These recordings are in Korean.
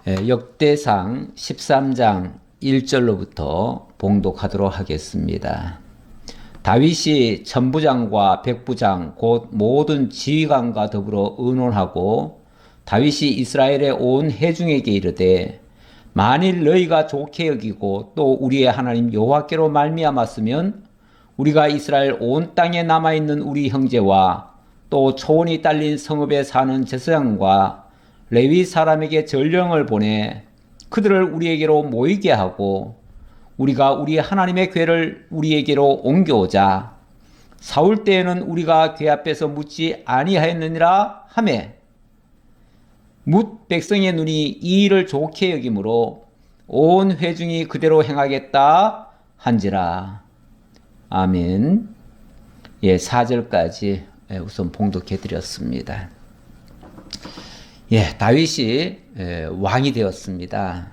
역대상 13장 1절로부터 봉독하도록 하겠습니다. 다윗이 천부장과 백부장 곧 모든 지휘관과 더불어 의논하고 다윗이 이스라엘의 온 회중에게 이르되 만일 너희가 좋게 여기고 또 우리의 하나님 여호와께로 말미암았으면 우리가 이스라엘 온 땅에 남아있는 우리 형제와 또 초원이 딸린 성읍에 사는 제사장과 레위 사람에게 전령을 보내 그들을 우리에게로 모이게 하고 우리가 우리 하나님의 궤를 우리에게로 옮겨오자. 사울 때에는 우리가 궤 앞에서 묻지 아니하였느니라 하매 뭇 백성의 눈이 이 일을 좋게 여김으로 온 회중이 그대로 행하겠다 한지라. 아멘. 4절까지 우선 봉독해 드렸습니다. 다윗이 왕이 되었습니다.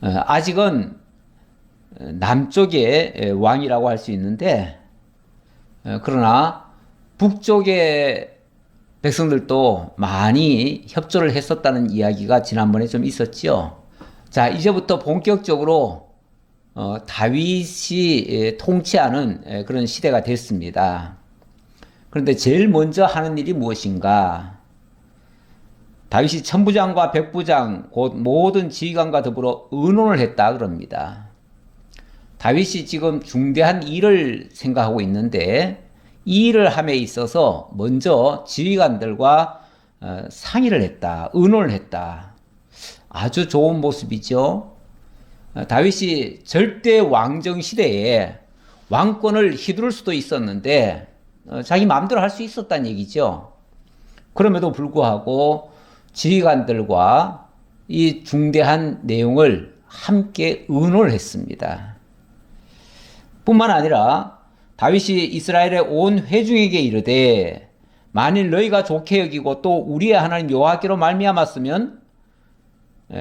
아직은 남쪽의 왕이라고 할 수 있는데 그러나 북쪽의 백성들도 많이 협조를 했었다는 이야기가 지난번에 좀 있었죠. 자, 이제부터 본격적으로 다윗이 통치하는 그런 시대가 됐습니다. 그런데 제일 먼저 하는 일이 무엇인가? 다윗이 천부장과 백부장 곧 모든 지휘관과 더불어 의논을 했다 그럽니다. 다윗이 지금 중대한 일을 생각하고 있는데 이 일을 함에 있어서 먼저 지휘관들과 상의를 했다, 의논을 했다. 아주 좋은 모습이죠. 다윗이 절대 왕정 시대에 왕권을 휘두를 수도 있었는데 자기 마음대로 할 수 있었다는 얘기죠. 그럼에도 불구하고 지휘관들과 이 중대한 내용을 함께 의논을 했습니다. 뿐만 아니라 다윗이 이스라엘의 온 회중에게 이르되 만일 너희가 좋게 여기고 또 우리의 하나님 여호와께로 말미암았으면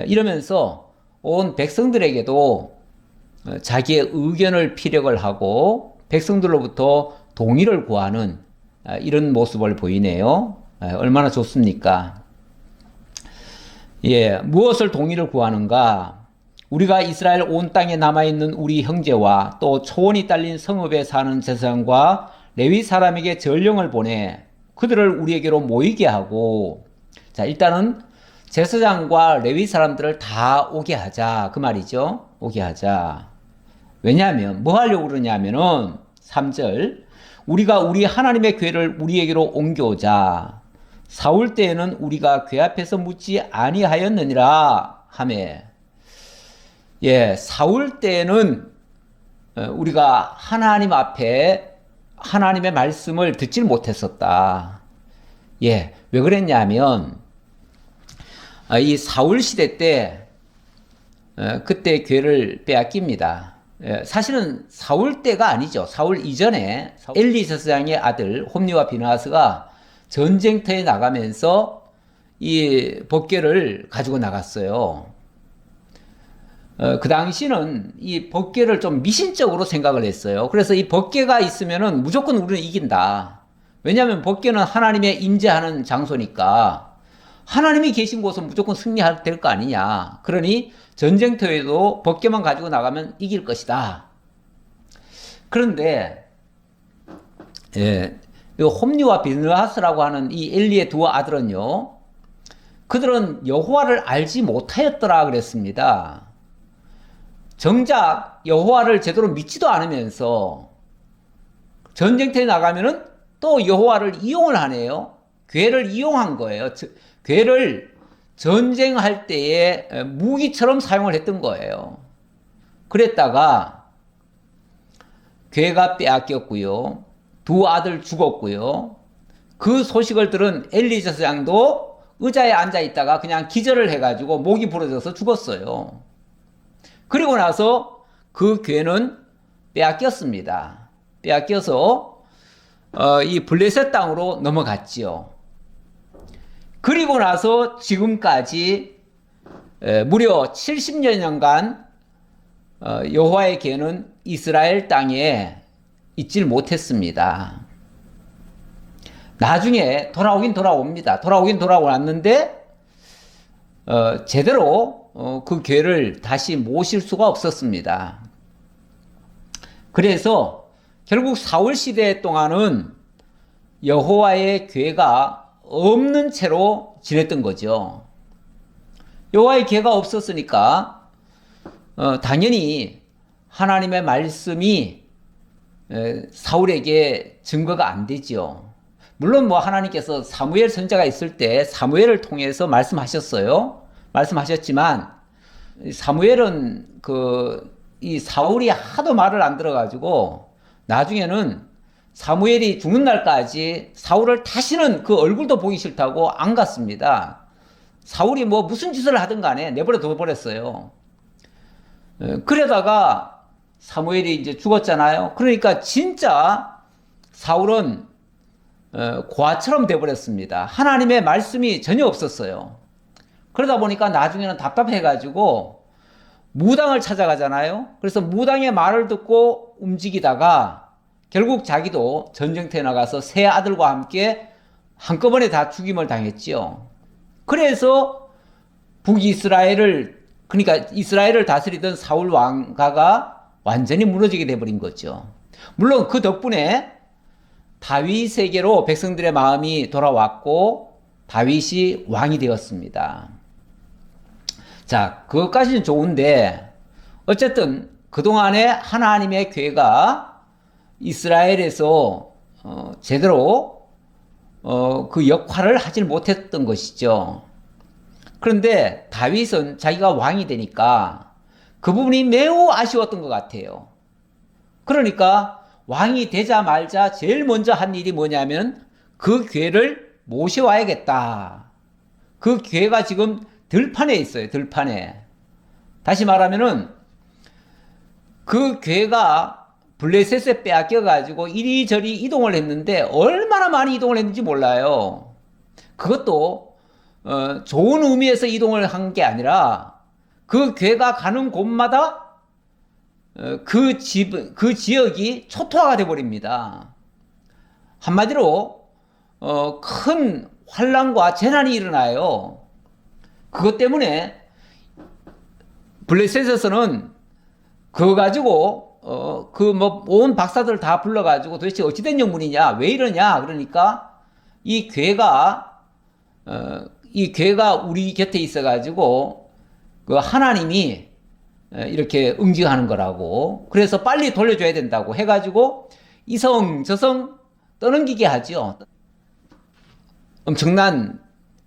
이러면서 온 백성들에게도 자기의 의견을 피력을 하고 백성들로부터 동의를 구하는 이런 모습을 보이네요. 얼마나 좋습니까? 무엇을 동의를 구하는가? 우리가 이스라엘 온 땅에 남아있는 우리 형제와 또 초원이 딸린 성읍에 사는 제사장과 레위 사람에게 전령을 보내 그들을 우리에게로 모이게 하고, 자, 일단은 제사장과 레위 사람들을 다 오게 하자. 그 말이죠. 오게 하자. 왜냐하면, 뭐 하려고 그러냐면은, 3절. 우리가 우리 하나님의 궤를 우리에게로 옮겨오자. 사울 때에는 우리가 궤 앞에서 묻지 아니하였느니라 하매. 사울 때에는 우리가 하나님 앞에 하나님의 말씀을 듣질 못했었다. 왜 그랬냐면 이 사울 시대 때 그때 궤를 빼앗깁니다. 사실은 사울 때가 아니죠. 사울 이전에 엘리 제사장의 아들 홈리와 비느하스가 전쟁터에 나가면서 이 법궤를 가지고 나갔어요. 그 당시는 이 법궤를 좀 미신적으로 생각을 했어요. 그래서 이 법궤가 있으면은 무조건 우리는 이긴다. 왜냐하면 법궤는 하나님의 임재하는 장소니까 하나님이 계신 곳은 무조건 승리할 될 거 아니냐. 그러니 전쟁터에도 법궤만 가지고 나가면 이길 것이다. 그런데 홈리와 비느하스라고 하는 이 엘리의 두 아들은요, 그들은 여호와를 알지 못하였더라 그랬습니다. 정작 여호와를 제대로 믿지도 않으면서 전쟁터에 나가면은 또 여호와를 이용을 하네요. 궤를 이용한 거예요. 궤를 전쟁할 때에 무기처럼 사용을 했던 거예요. 그랬다가 궤가 빼앗겼고요. 두 아들 죽었고요. 그 소식을 들은 엘리 제사장도 의자에 앉아 있다가 그냥 기절을 해가지고 목이 부러져서 죽었어요. 그리고 나서 그 궤는 빼앗겼습니다. 빼앗겨서 이 블레셋 땅으로 넘어갔지요. 그리고 나서 지금까지 무려 70년간 여호와의 궤는 이스라엘 땅에 있질 못했습니다. 나중에 돌아오긴 돌아옵니다. 돌아오긴 돌아왔는데 제대로 그 교회를 다시 모실 수가 없었습니다. 그래서 결국 사울 시대 동안은 여호와의 교회가 없는 채로 지냈던 거죠. 여호와의 교회가 없었으니까 당연히 하나님의 말씀이 사울에게 증거가 안 되죠. 물론 뭐 하나님께서 사무엘 선지자가 있을 때 사무엘을 통해서 말씀하셨지만 사무엘은 이 사울이 하도 말을 안 들어가지고 나중에는 사무엘이 죽는 날까지 사울을 다시는 그 얼굴도 보기 싫다고 안 갔습니다. 사울이 뭐 무슨 짓을 하든 간에 내버려 둬버렸어요. 그러다가 사무엘이 이제 죽었잖아요. 그러니까 진짜 사울은 고아처럼 돼버렸습니다. 하나님의 말씀이 전혀 없었어요. 그러다 보니까 나중에는 답답해가지고 무당을 찾아가잖아요. 그래서 무당의 말을 듣고 움직이다가 결국 자기도 전쟁터에 나가서 세 아들과 함께 한꺼번에 다 죽임을 당했지요. 그래서 그러니까 이스라엘을 다스리던 사울 왕가가 완전히 무너지게 돼버린 거죠. 물론 그 덕분에 다윗에게로 백성들의 마음이 돌아왔고 다윗이 왕이 되었습니다. 자, 그것까지는 좋은데 어쨌든 그동안에 하나님의 교회가 이스라엘에서 제대로 그 역할을 하지 못했던 것이죠. 그런데 다윗은 자기가 왕이 되니까 그 부분이 매우 아쉬웠던 것 같아요. 그러니까 왕이 되자마자 제일 먼저 한 일이 뭐냐면 그 교회를 모셔와야겠다. 그 교회가 지금 들판에 있어요. 들판에. 다시 말하면은 그 교회가 블레셋에 빼앗겨가지고 이리저리 이동을 했는데 얼마나 많이 이동을 했는지 몰라요. 그것도 좋은 의미에서 이동을 한 게 아니라 그 교회가 가는 곳마다 그 지역이 초토화가 되어버립니다. 한마디로 큰 환란과 재난이 일어나요. 그것 때문에 블레셋에서는 그거 가지고 온 박사들 다 불러가지고 도대체 어찌된 영문이냐, 왜 이러냐, 그러니까 이 교회가 우리 곁에 있어가지고 그 하나님이 이렇게 응징하는 거라고, 그래서 빨리 돌려줘야 된다고 해가지고 이성저성 떠넘기게 하죠. 엄청난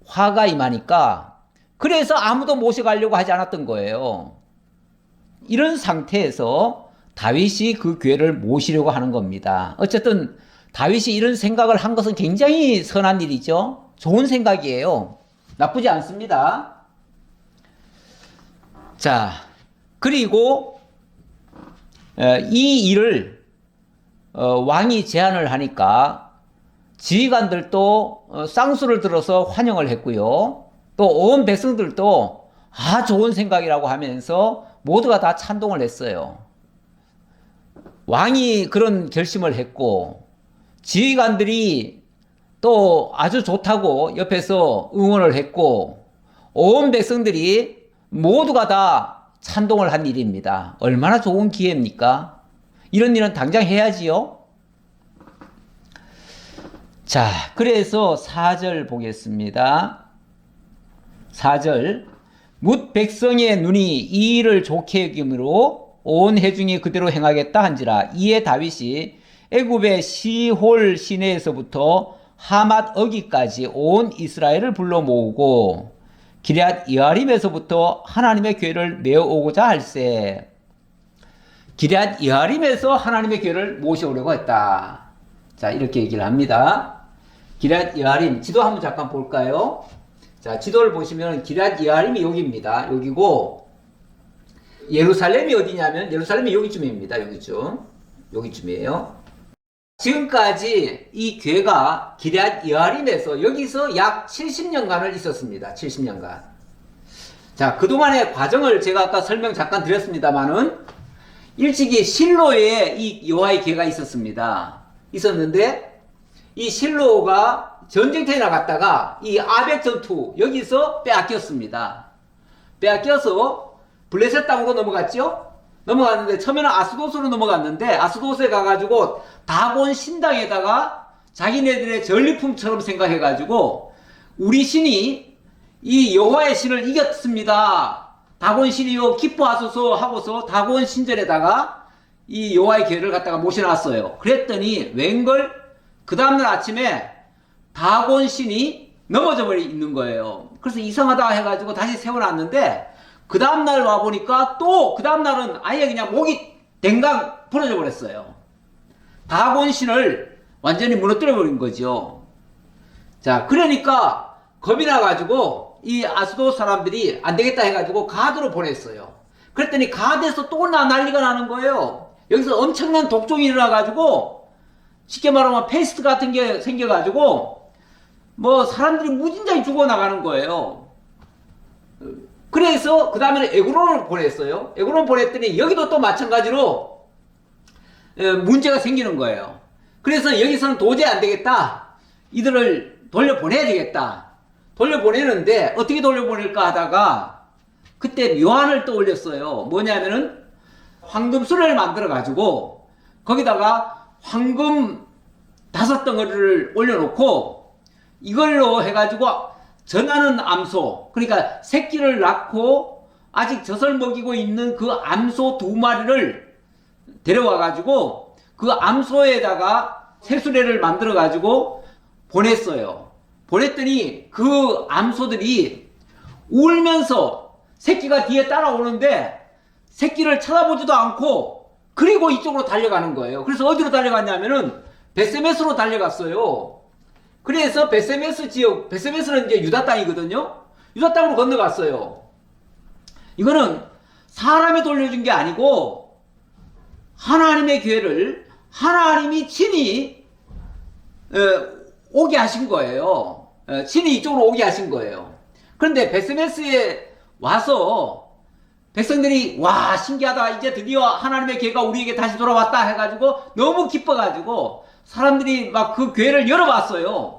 화가 임하니까 그래서 아무도 모셔가려고 하지 않았던 거예요. 이런 상태에서 다윗이 그 교회를 모시려고 하는 겁니다. 어쨌든 다윗이 이런 생각을 한 것은 굉장히 선한 일이죠. 좋은 생각이에요. 나쁘지 않습니다. 자, 그리고 이 일을 왕이 제안을 하니까 지휘관들도 쌍수를 들어서 환영을 했고요. 또 온 백성들도 좋은 생각이라고 하면서 모두가 다 찬동을 했어요. 왕이 그런 결심을 했고 지휘관들이 또 아주 좋다고 옆에서 응원을 했고 온 백성들이 모두가 다 찬동을 한 일입니다. 얼마나 좋은 기회입니까? 이런 일은 당장 해야지요. 자, 그래서 4절 보겠습니다. 4절, 뭇 백성의 눈이 이 일을 좋게 여김으로 온 회중이 그대로 행하겠다 한지라. 이에 다윗이 애굽의 시홀 시내에서부터 하맛 어기까지 온 이스라엘을 불러 모으고 기럇 여아림에서부터 하나님의 교회를 메어오고자 할세. 기럇 여아림에서 하나님의 교회를 모셔오려고 했다. 자, 이렇게 얘기를 합니다. 기럇 여아림, 지도 한번 잠깐 볼까요? 자, 지도를 보시면 기럇 여아림이 여기입니다. 여기고 예루살렘이 어디냐면 예루살렘이 여기쯤입니다. 여기쯤이에요. 지금까지 이 교회가 기럇 여아림에서 여기서 약 70년간을 있었습니다. 70년간. 자, 그동안의 과정을 제가 아까 설명 잠깐 드렸습니다만은 일찍이 실로에 이 여호와의 교회가 있었는데 이 실로가 전쟁터에 나갔다가 이 아벡 전투 여기서 빼앗겼습니다. 빼앗겨서 블레셋 땅으로 넘어갔죠. 넘어갔는데 처음에는 아스도스로 넘어갔는데 아스도스에 가가지고 다곤 신당에다가 자기네들의 전리품처럼 생각해가지고 우리 신이 이 여호와의 신을 이겼습니다. 다곤 신이요 기뻐하소서 하고서 다곤 신전에다가 이 여호와의 괴를 갖다가 모셔놨어요. 그랬더니 웬걸 그 다음날 아침에 다곤 신이 넘어져 버려 있는 거예요. 그래서 이상하다 해가지고 다시 세워놨는데 그 다음날 와보니까 또 그 다음날은 아예 그냥 목이 댕강 부러져 버렸어요. 다곤 신을 완전히 무너뜨려 버린 거죠. 자, 그러니까 겁이 나가지고 이 아스도 사람들이 안 되겠다 해가지고 가드로 보냈어요. 그랬더니 가드에서 또 난리가 나는 거예요. 여기서 엄청난 독종이 일어나가지고 쉽게 말하면 페스트 같은 게 생겨가지고 뭐 사람들이 무진장이 죽어나가는 거예요. 그래서 그 다음에는 에그론을 보냈어요. 에그론 보냈더니 여기도 또 마찬가지로 문제가 생기는 거예요. 그래서 여기서는 도저히 안 되겠다. 이들을 돌려보내야 되겠다. 돌려보내는데 어떻게 돌려보낼까 하다가 그때 묘안을 떠올렸어요. 뭐냐면은 황금수레를 만들어 가지고 거기다가 황금 5덩어리를 올려놓고 이걸로 해가지고 전하는 암소, 그러니까 새끼를 낳고 아직 젖을 먹이고 있는 그 암소 2마리를 데려와 가지고 그 암소에다가 새수레를 만들어 가지고 보냈어요. 보냈더니 그 암소들이 울면서 새끼가 뒤에 따라오는데 새끼를 쳐다보지도 않고 그리고 이쪽으로 달려가는 거예요. 그래서 어디로 달려갔냐면은 베세메스로 달려갔어요. 그래서 베세메스 지역, 베세메스는 이제 유다 땅이거든요. 유다 땅으로 건너갔어요. 이거는 사람이 돌려준 게 아니고 하나님의 기회를 하나님이 친히 오게 하신 거예요. 친히 이쪽으로 오게 하신 거예요. 그런데 베세메스에 와서 백성들이 와 신기하다 이제 드디어 하나님의 기회가 우리에게 다시 돌아왔다 해가지고 너무 기뻐가지고 사람들이 막 그 괴를 열어봤어요.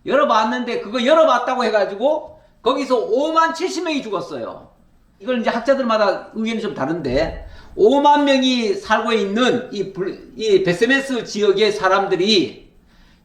열어봤는데 그거 열어봤다고 해가지고 거기서 5만 70명이 죽었어요. 이걸 이제 학자들마다 의견이 좀 다른데 5만 명이 살고 있는 이 베세메스 지역의 사람들이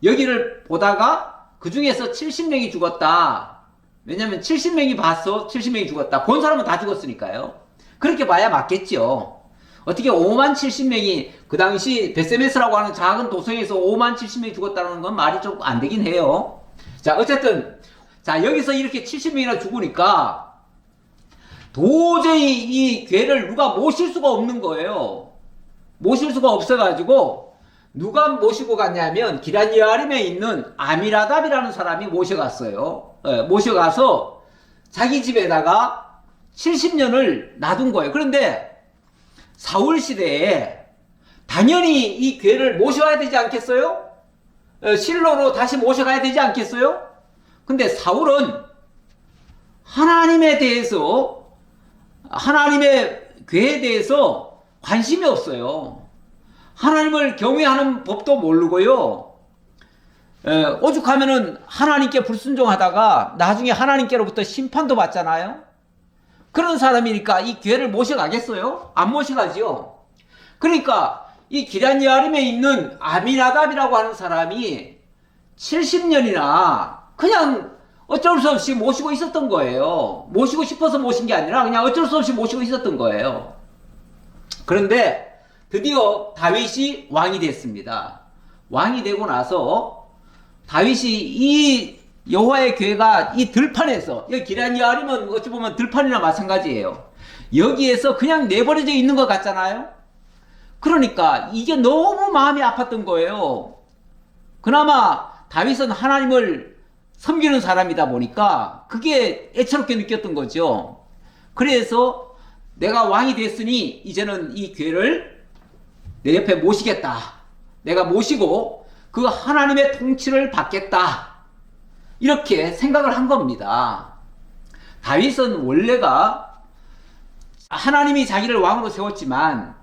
여기를 보다가 그 중에서 70명이 죽었다. 왜냐면 70명이 봤어. 70명이 죽었다. 본 사람은 다 죽었으니까요. 그렇게 봐야 맞겠죠. 어떻게 5만 70명이 그 당시 베세메스라고 하는 작은 도성에서 5만 70명이 죽었다는 건 말이 좀 안 되긴 해요. 자, 어쨌든 자 여기서 이렇게 70명이나 죽으니까 도저히 이 괴를 누가 모실 수가 없는 거예요. 모실 수가 없어가지고 누가 모시고 갔냐면 기럇여아림에 있는 아미나답이라는 사람이 모셔갔어요. 모셔가서 자기 집에다가 70년을 놔둔 거예요. 그런데 사울 시대에 당연히 이 괴를 모셔야 되지 않겠어요? 실로로 다시 모셔가야 되지 않겠어요? 근데 사울은 하나님에 대해서 하나님의 괴에 대해서 관심이 없어요. 하나님을 경외하는 법도 모르고요. 오죽하면은 하나님께 불순종하다가 나중에 하나님께로부터 심판도 받잖아요. 그런 사람이니까 이 괴를 모셔가겠어요? 안 모셔가지요. 그러니까 이 기럇여아림에 있는 아미나답이라고 하는 사람이 70년이나 그냥 어쩔 수 없이 모시고 있었던 거예요. 모시고 싶어서 모신 게 아니라 그냥 어쩔 수 없이 모시고 있었던 거예요. 그런데 드디어 다윗이 왕이 됐습니다. 왕이 되고 나서 다윗이 이 여호와의 괴가 이 들판에서, 여기 기럇여아림은 어찌 보면 들판이나 마찬가지예요. 여기에서 그냥 내버려져 있는 것 같잖아요. 그러니까 이게 너무 마음이 아팠던 거예요. 그나마 다윗은 하나님을 섬기는 사람이다 보니까 그게 애처롭게 느꼈던 거죠. 그래서 내가 왕이 됐으니 이제는 이 괴를 내 옆에 모시겠다. 내가 모시고 그 하나님의 통치를 받겠다. 이렇게 생각을 한 겁니다. 다윗은 원래가 하나님이 자기를 왕으로 세웠지만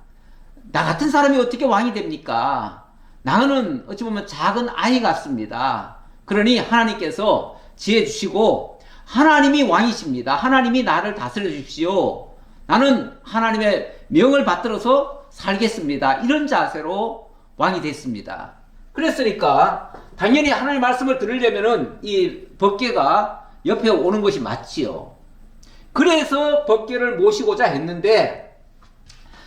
나 같은 사람이 어떻게 왕이 됩니까? 나는 어찌 보면 작은 아이 같습니다. 그러니 하나님께서 지혜 주시고 하나님이 왕이십니다. 하나님이 나를 다스려 주십시오. 나는 하나님의 명을 받들어서 살겠습니다. 이런 자세로 왕이 됐습니다. 그랬으니까 당연히 하나님의 말씀을 들으려면은 이 법궤가 옆에 오는 것이 맞지요. 그래서 법궤를 모시고자 했는데,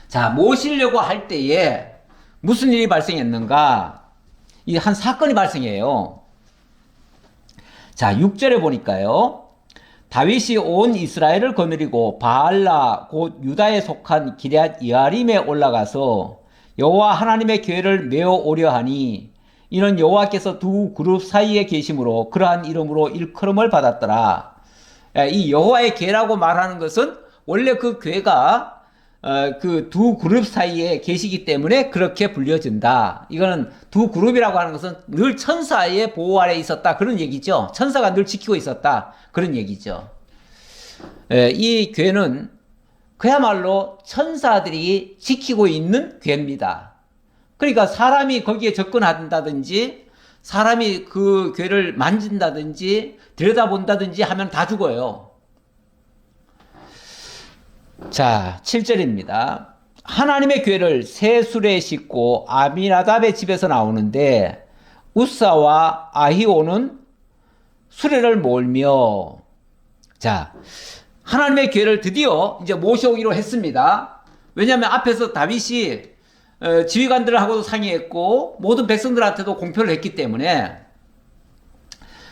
자, 모시려고 할 때에 무슨 일이 발생했는가? 이 한 사건이 발생해요. 자, 6절에 보니까요. 다윗이 온 이스라엘을 거느리고 바알라 곧 유다에 속한 기럇 여아림에 올라가서 여호와 하나님의 궤를 메어 오려 하니 이는 여호와께서 두 그룹 사이에 계심으로 그러한 이름으로 일컬음을 받았더라. 이 여호와의 궤라고 말하는 것은 원래 그 궤가 그 두 그룹 사이에 계시기 때문에 그렇게 불려진다. 이거는 두 그룹이라고 하는 것은 늘 천사의 보호 아래 있었다. 그런 얘기죠. 천사가 늘 지키고 있었다. 그런 얘기죠. 이 궤는 그야말로 천사들이 지키고 있는 궤입니다. 그러니까 사람이 거기에 접근한다든지 사람이 그 궤를 만진다든지 들여다본다든지 하면 다 죽어요. 자, 7절입니다. 하나님의 궤를 새 수레에 싣고 아미나답의 집에서 나오는데 우사와 아히오는 수레를 몰며, 자, 하나님의 궤를 드디어 이제 모셔오기로 했습니다. 왜냐하면 앞에서 다윗이 지휘관들하고도 상의했고 모든 백성들한테도 공표를 했기 때문에.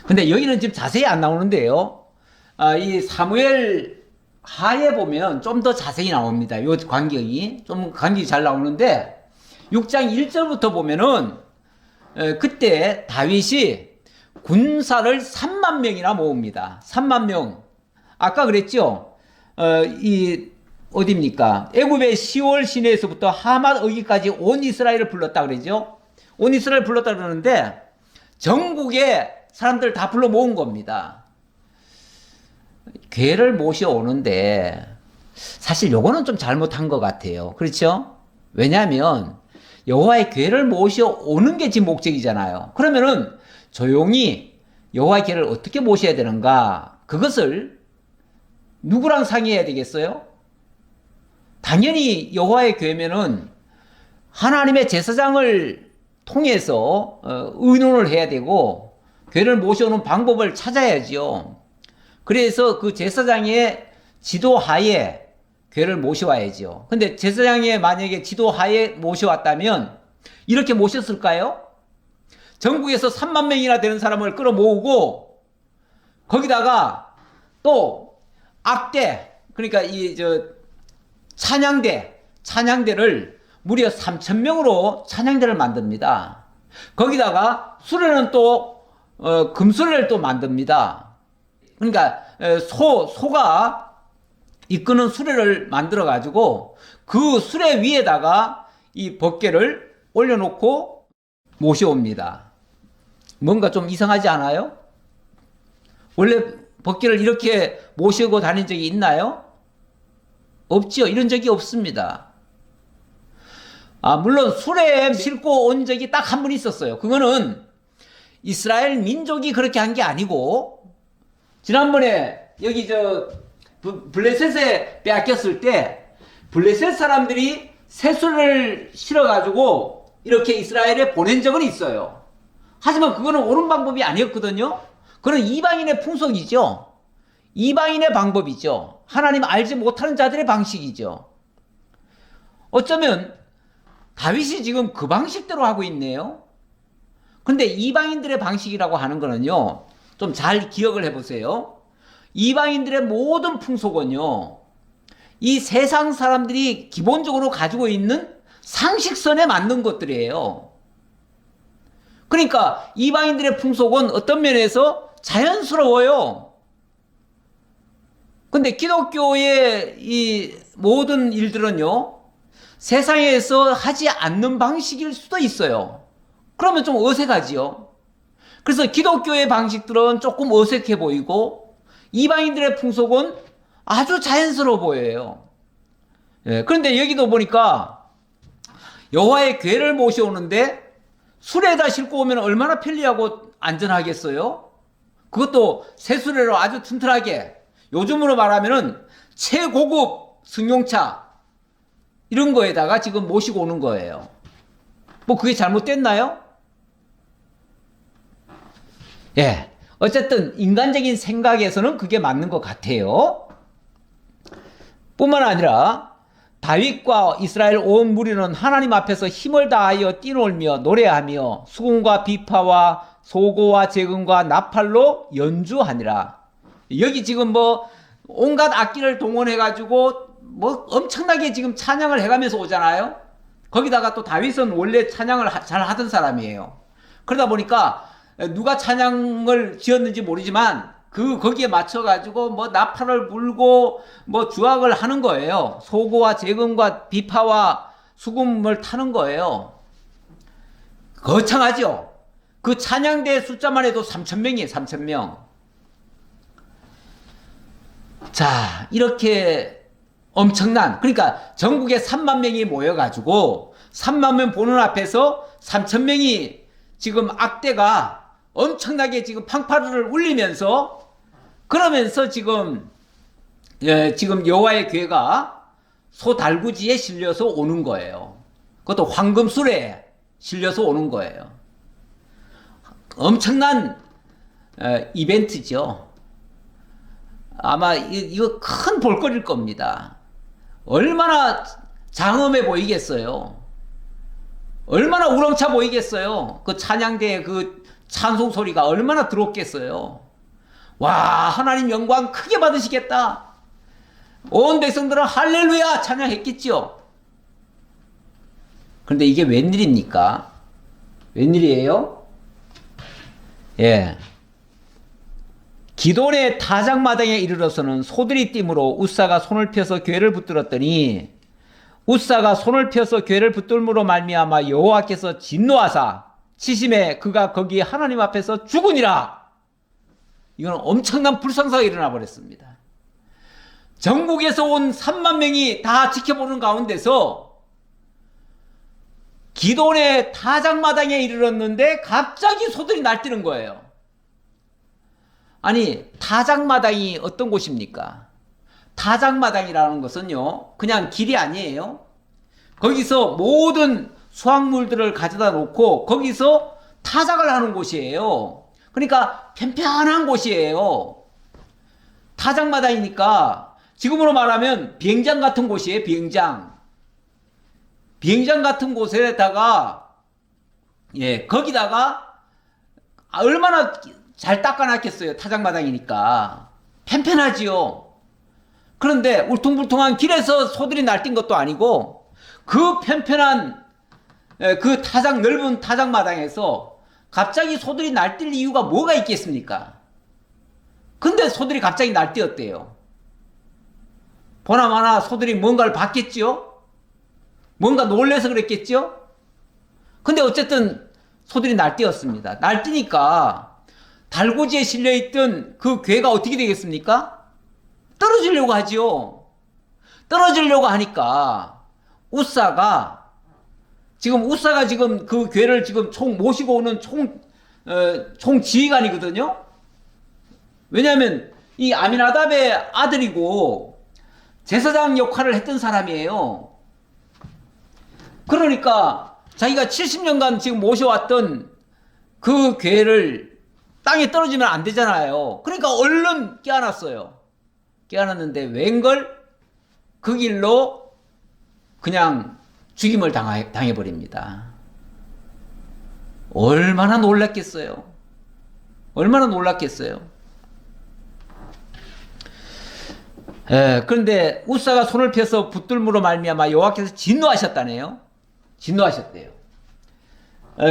근데 여기는 지금 자세히 안 나오는데요. 이 사무엘 하에 보면 좀 더 자세히 나옵니다. 요 간격이 좀 간격이 잘 나오는데 6장 1절부터 보면은 그때 다윗이 군사를 3만 명이나 모읍니다. 3만 명. 아까 그랬죠. 이 어디입니까? 애굽의 시월 시내에서부터 하맛 어기까지 온 이스라엘을 불렀다 그러죠. 온 이스라엘 불렀다 그러는데 전국에 사람들 다 불러 모은 겁니다. 궤를 모셔오는데 사실 요거는 좀 잘못한 것 같아요. 그렇죠? 왜냐하면 여호와의 궤를 모셔오는 게 지금 목적이잖아요. 그러면은 조용히 여호와의 궤를 어떻게 모셔야 되는가? 그것을 누구랑 상의해야 되겠어요? 당연히 여호와의 궤면은 하나님의 제사장을 통해서 의논을 해야 되고 궤를 모셔오는 방법을 찾아야지요. 그래서 그 제사장의 지도하에 궤를 모셔와야죠. 근데 제사장의 만약에 지도하에 모셔왔다면 이렇게 모셨을까요? 전국에서 3만 명이나 되는 사람을 끌어모으고 거기다가 또 악대, 그러니까 찬양대를 무려 3,000명으로 찬양대를 만듭니다. 거기다가 수레는 또 금수레를 또 만듭니다. 그러니까 소가 이끄는 수레를 만들어 가지고 그 수레 위에다가 이 법궤를 올려놓고 모셔옵니다. 뭔가 좀 이상하지 않아요? 원래 법궤를 이렇게 모시고 다닌 적이 있나요? 없지요. 이런 적이 없습니다. 물론 수레에 싣고 온 적이 딱 한 분 있었어요. 그거는 이스라엘 민족이 그렇게 한 게 아니고 지난번에 여기 블레셋에 빼앗겼을 때 블레셋 사람들이 새수를 실어가지고 이렇게 이스라엘에 보낸 적은 있어요. 하지만 그거는 옳은 방법이 아니었거든요. 그건 이방인의 풍속이죠. 이방인의 방법이죠. 하나님 알지 못하는 자들의 방식이죠. 어쩌면 다윗이 지금 그 방식대로 하고 있네요. 근데 이방인들의 방식이라고 하는 거는요, 좀 잘 기억을 해보세요. 이방인들의 모든 풍속은요, 이 세상 사람들이 기본적으로 가지고 있는 상식선에 맞는 것들이에요. 그러니까 이방인들의 풍속은 어떤 면에서 자연스러워요. 근데 기독교의 이 모든 일들은요, 세상에서 하지 않는 방식일 수도 있어요. 그러면 좀 어색하지요. 그래서 기독교의 방식들은 조금 어색해 보이고 이방인들의 풍속은 아주 자연스러워 보여요. 그런데 여기도 보니까 여호와의 궤를 모셔오는데 수레에다 싣고 오면 얼마나 편리하고 안전하겠어요? 그것도 세수레로 아주 튼튼하게, 요즘으로 말하면은 최고급 승용차 이런 거에다가 지금 모시고 오는 거예요. 뭐 그게 잘못됐나요? 예. 어쨌든 인간적인 생각에서는 그게 맞는 것 같아요. 뿐만 아니라 다윗과 이스라엘 온 무리는 하나님 앞에서 힘을 다하여 뛰놀며 노래하며 수금과 비파와 소고와 재금과 나팔로 연주하니라. 여기 지금 뭐 온갖 악기를 동원해가지고 뭐 엄청나게 지금 찬양을 해가면서 오잖아요. 거기다가 또 다윗은 원래 찬양을 잘 하던 사람이에요. 그러다 보니까 누가 찬양을 지었는지 모르지만 거기에 맞춰가지고 뭐 나팔을 불고 뭐 주악을 하는 거예요. 소고와 재금과 비파와 수금을 타는 거예요. 거창하죠. 그 찬양대 숫자만 해도 3,000명이에요. 3,000명. 자, 이렇게 엄청난, 그러니까 전국에 3만 명이 모여가지고 3만 명 보는 앞에서 3,000명이 지금 악대가 엄청나게 지금 팡파르를 울리면서 그러면서 지금 지금 여호와의 괴가 소달구지에 실려서 오는 거예요. 그것도 황금술에 실려서 오는 거예요. 엄청난 이벤트죠. 아마 이거 큰 볼거리일 겁니다. 얼마나 장엄해 보이겠어요. 얼마나 우렁차 보이겠어요. 그 찬양대의 그 찬송 소리가 얼마나 들었겠어요. 와, 하나님 영광 크게 받으시겠다. 온 백성들은 할렐루야 찬양했겠죠. 그런데 이게 웬일입니까? 웬일이에요? 예. 기돈의 타작마당에 이르러서는 소들이 띠므로 웃사가 손을 펴서 궤를 붙들었더니 웃사가 손을 펴서 궤를 붙들므로 말미암아 여호와께서 진노하사 치심에 그가 거기 하나님 앞에서 죽으니라. 이건 엄청난 불상사가 일어나 버렸습니다. 전국에서 온 3만 명이 다 지켜보는 가운데서 기돈의 타작마당에 이르렀는데 갑자기 소들이 날뛰는 거예요. 아니, 타작마당이 어떤 곳입니까? 타작마당이라는 것은요, 그냥 길이 아니에요. 거기서 모든 수확물들을 가져다 놓고 거기서 타작을 하는 곳이에요. 그러니까 편편한 곳이에요. 타작마당이니까 지금으로 말하면 비행장 같은 곳이에요. 비행장 같은 곳에다가 거기다가 얼마나 잘 닦아놨겠어요. 타작마당이니까 편편하지요. 그런데 울퉁불퉁한 길에서 소들이 날뛴 것도 아니고 그 편편한 그 넓은 타작마당에서 갑자기 소들이 날뛸 이유가 뭐가 있겠습니까? 근데 소들이 갑자기 날뛰었대요. 보나마나 소들이 뭔가를 봤겠죠? 뭔가 놀래서 그랬겠죠? 근데 어쨌든 소들이 날뛰었습니다. 날뛰니까 달구지에 실려있던 그 궤가 어떻게 되겠습니까? 떨어지려고 하죠. 떨어지려고 하니까 웃사가 지금 그 궤를 지금 모시고 오는 총 지휘관이거든요. 왜냐하면 이 아미나답의 아들이고 제사장 역할을 했던 사람이에요. 그러니까 자기가 70년간 지금 모셔왔던 그 궤를 땅에 떨어지면 안 되잖아요. 그러니까 얼른 깨어났어요. 깨어났는데 웬걸 그 길로 그냥 죽임을 당해버립니다. 얼마나 놀랐겠어요. 얼마나 놀랐겠어요. 그런데 웃사가 손을 펴서 붙들므로 말미암아 여호와께서 진노하셨다네요. 진노하셨대요.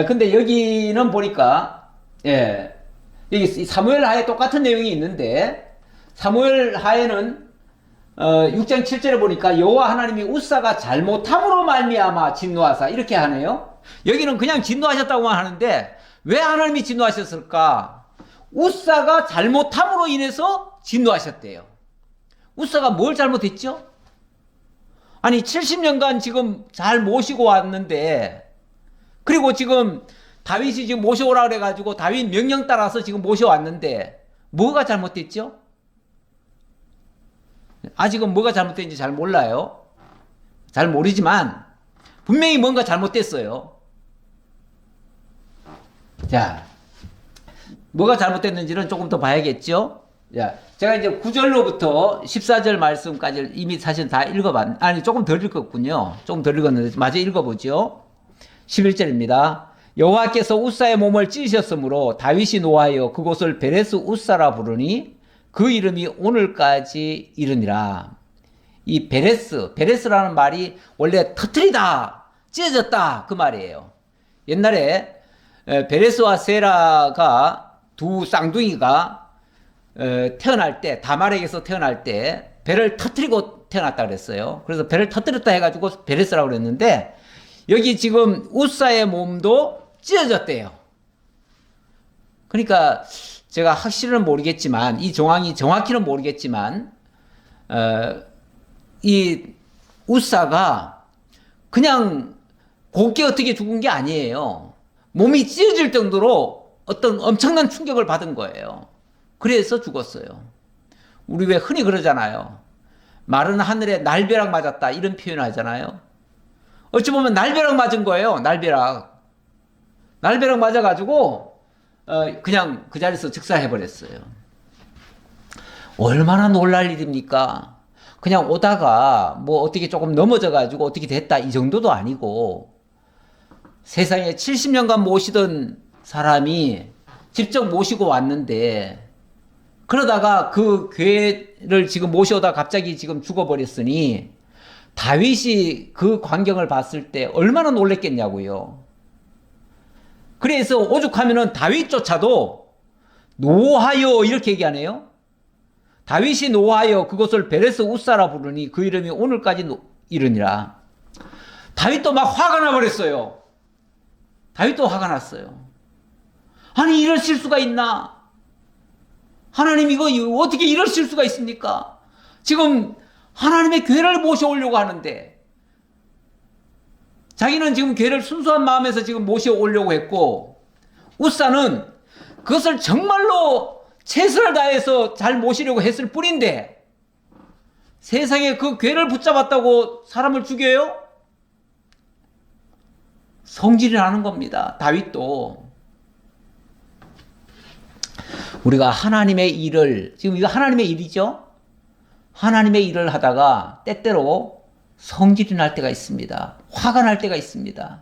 근데 여기는 보니까 여기 사무엘 하에 똑같은 내용이 있는데 사무엘 하에는 6장 7절에 보니까 여호와 하나님이 웃사가 잘못함으로 말미암아 진노하사 이렇게 하네요. 여기는 그냥 진노하셨다고만 하는데 왜 하나님이 진노하셨을까? 웃사가 잘못함으로 인해서 진노하셨대요. 웃사가 뭘 잘못했죠? 아니 70년간 지금 잘 모시고 왔는데 그리고 지금 다윗이 지금 모셔오라 그래가지고 다윗 명령 따라서 지금 모셔왔는데 뭐가 잘못됐죠? 아직은 뭐가 잘못된지 잘 몰라요. 잘 모르지만 분명히 뭔가 잘못됐어요. 자, 뭐가 잘못됐는지는 조금 더 봐야겠죠? 자, 제가 이제 9절로부터 14절 말씀까지 이미 사실 다 아니, 조금 덜 읽었군요. 조금 덜 읽었는데, 마저 읽어보죠. 11절입니다. 여호와께서 우사의 몸을 찢으셨으므로 다윗이 노하여 그곳을 베레스 우사라 부르니 그 이름이 오늘까지 이르니라. 이 베레스라는 말이 원래 터트리다, 찢어졌다 그 말이에요. 옛날에 베레스와 세라가 두 쌍둥이가 태어날 때, 다말에게서 태어날 때 배를 터트리고 태어났다 그랬어요. 그래서 배를 터트렸다 해가지고 베레스라고 그랬는데, 여기 지금 우사의 몸도 찢어졌대요. 그러니까 제가 확실은 모르겠지만, 이 정황이 정확히는 모르겠지만, 이 우사가 그냥 곱게 어떻게 죽은 게 아니에요. 몸이 찢어질 정도로 어떤 엄청난 충격을 받은 거예요. 그래서 죽었어요. 우리 왜 흔히 그러잖아요. 마른 하늘에 날벼락 맞았다 이런 표현을 하잖아요. 어찌 보면 날벼락 맞은 거예요. 날벼락 맞아가지고 그냥 그 자리에서 즉사해버렸어요. 얼마나 놀랄 일입니까? 그냥 오다가 뭐 어떻게 조금 넘어져가지고 어떻게 됐다 이 정도도 아니고, 세상에 70년간 모시던 사람이 직접 모시고 왔는데, 그러다가 그 괴를 지금 모셔오다 갑자기 지금 죽어버렸으니 다윗이 그 광경을 봤을 때 얼마나 놀랬겠냐고요. 그래서 오죽하면은 다윗조차도 노하여 이렇게 얘기하네요. 다윗이 노하여 그것을 베레스 우사라 부르니 그 이름이 오늘까지 이르니라. 다윗도 막 화가 나버렸어요. 다윗도 화가 났어요. 아니, 이럴 실수가 있나? 하나님, 이거 어떻게 이럴 실수가 있습니까? 지금 하나님의 괴를 모셔오려고 하는데, 자기는 지금 괴를 순수한 마음에서 지금 모셔오려고 했고, 우사는 그것을 정말로 최선을 다해서 잘 모시려고 했을 뿐인데, 세상에 그 괴를 붙잡았다고 사람을 죽여요? 성질이 나는 겁니다. 다윗도. 우리가 하나님의 일을, 지금 이거 하나님의 일이죠? 하나님의 일을 하다가 때때로 성질이 날 때가 있습니다. 화가 날 때가 있습니다.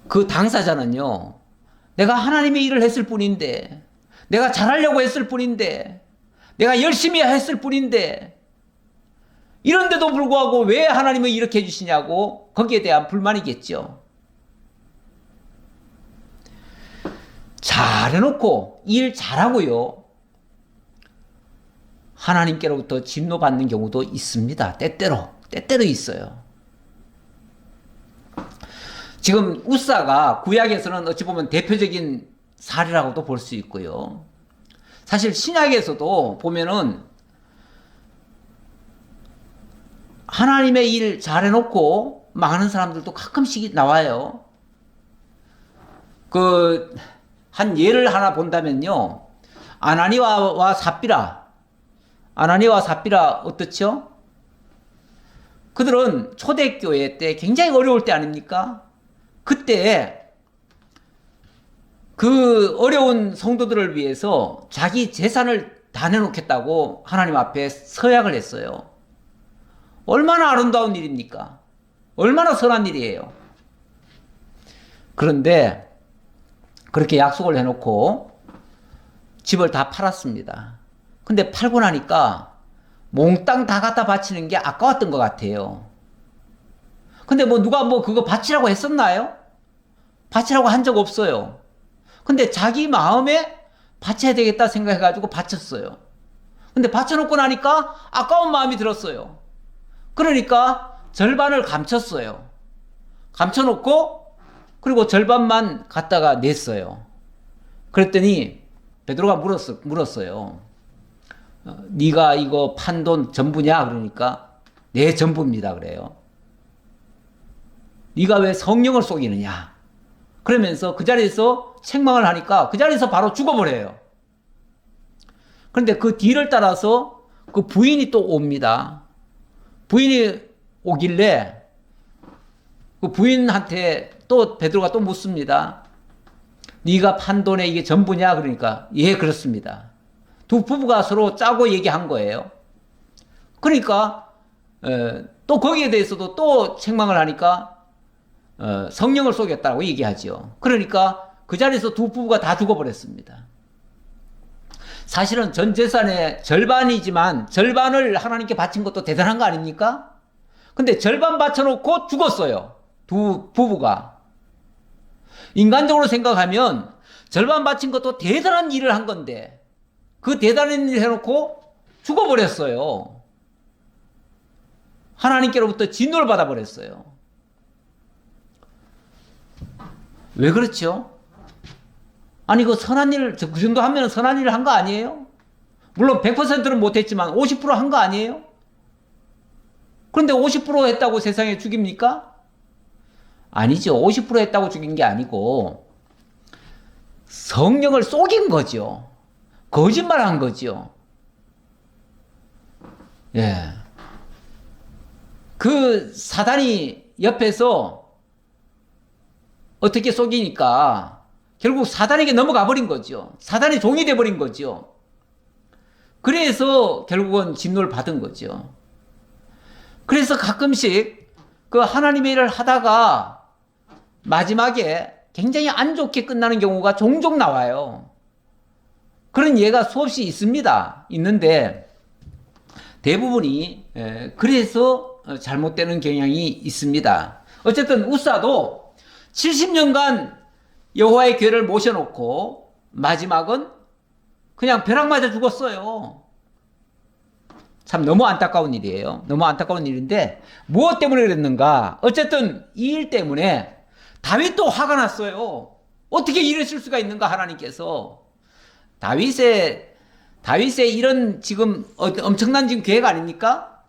그 당사자는요, 내가 하나님의 일을 했을 뿐인데, 내가 잘하려고 했을 뿐인데, 내가 열심히 했을 뿐인데, 이런데도 불구하고 왜 하나님은 이렇게 해주시냐고 거기에 대한 불만이겠죠. 잘해놓고 일 잘하고요, 하나님께로부터 진노받는 경우도 있습니다. 때때로 있어요. 지금 우사가 구약에서는 어찌 보면 대표적인 사례라고도 볼 수 있고요. 사실 신약에서도 보면은 하나님의 일 잘해놓고 망하는 사람들도 가끔씩 나와요. 한 예를 하나 본다면요, 아나니아와 삽비라 어떻죠? 그들은 초대교회 때 굉장히 어려울 때 아닙니까? 그때 그 어려운 성도들을 위해서 자기 재산을 다 내놓겠다고 하나님 앞에 서약을 했어요. 얼마나 아름다운 일입니까? 얼마나 선한 일이에요. 그런데 그렇게 약속을 해놓고 집을 다 팔았습니다. 근데 팔고 나니까 몽땅 다 갖다 바치는 게 아까웠던 것 같아요. 근데 누가 그거 바치라고 했었나요? 바치라고 한 적 없어요. 근데 자기 마음에 바쳐야 되겠다 생각해가지고 바쳤어요. 근데 바쳐놓고 나니까 아까운 마음이 들었어요. 그러니까 절반을 감췄어요. 감춰놓고 그리고 절반만 갖다가 냈어요. 그랬더니 베드로가 물었어요. 네가 이거 판 돈 전부냐? 그러니까 네, 전부입니다. 그래요. 네가 왜 성령을 속이느냐? 그러면서 그 자리에서 책망을 하니까 그 자리에서 바로 죽어버려요. 그런데 그 뒤를 따라서 그 부인이 또 옵니다. 부인이 오길래 그 부인한테 또 베드로가 또 묻습니다. 네가 판 돈에 이게 전부냐? 그러니까 예, 그렇습니다. 두 부부가 서로 짜고 얘기한 거예요. 그러니까 또 거기에 대해서도 또 책망을 하니까 성령을 쏘겠다고 얘기하죠. 그러니까 그 자리에서 두 부부가 다 죽어버렸습니다. 사실은 전 재산의 절반이지만 절반을 하나님께 바친 것도 대단한 거 아닙니까? 근데 절반 바쳐놓고 죽었어요. 두 부부가. 인간적으로 생각하면 절반 바친 것도 대단한 일을 한 건데 그 대단한 일을 해놓고 죽어버렸어요. 하나님께로부터 진노를 받아버렸어요. 왜 그렇죠? 아니 그 선한 일, 그 정도 하면 선한 일을 한 거 아니에요? 물론 100%는 못했지만 50% 한 거 아니에요? 그런데 50% 했다고 세상에 죽입니까? 아니죠. 50% 했다고 죽인 게 아니고 성령을 속인 거죠. 거짓말한 거죠. 예. 그 사단이 옆에서 어떻게 속이니까 결국 사단에게 넘어가 버린 거죠. 사단의 종이 돼 버린 거죠. 그래서 결국은 진노를 받은 거죠. 그래서 가끔씩 그 하나님의 일을 하다가 마지막에 굉장히 안 좋게 끝나는 경우가 종종 나와요. 그런 예가 수없이 있습니다. 있는데 대부분이 그래서 잘못되는 경향이 있습니다. 어쨌든 우사도 70년간 여호와의 교회를 모셔놓고 마지막은 그냥 벼락 맞아 죽었어요. 참 너무 안타까운 일이에요. 너무 안타까운 일인데 무엇 때문에 그랬는가? 어쨌든 이 일 때문에 다윗도 화가 났어요. 어떻게 이러실 수가 있는가 하나님께서. 다윗의 이런 지금 엄청난 지금 계획 아닙니까?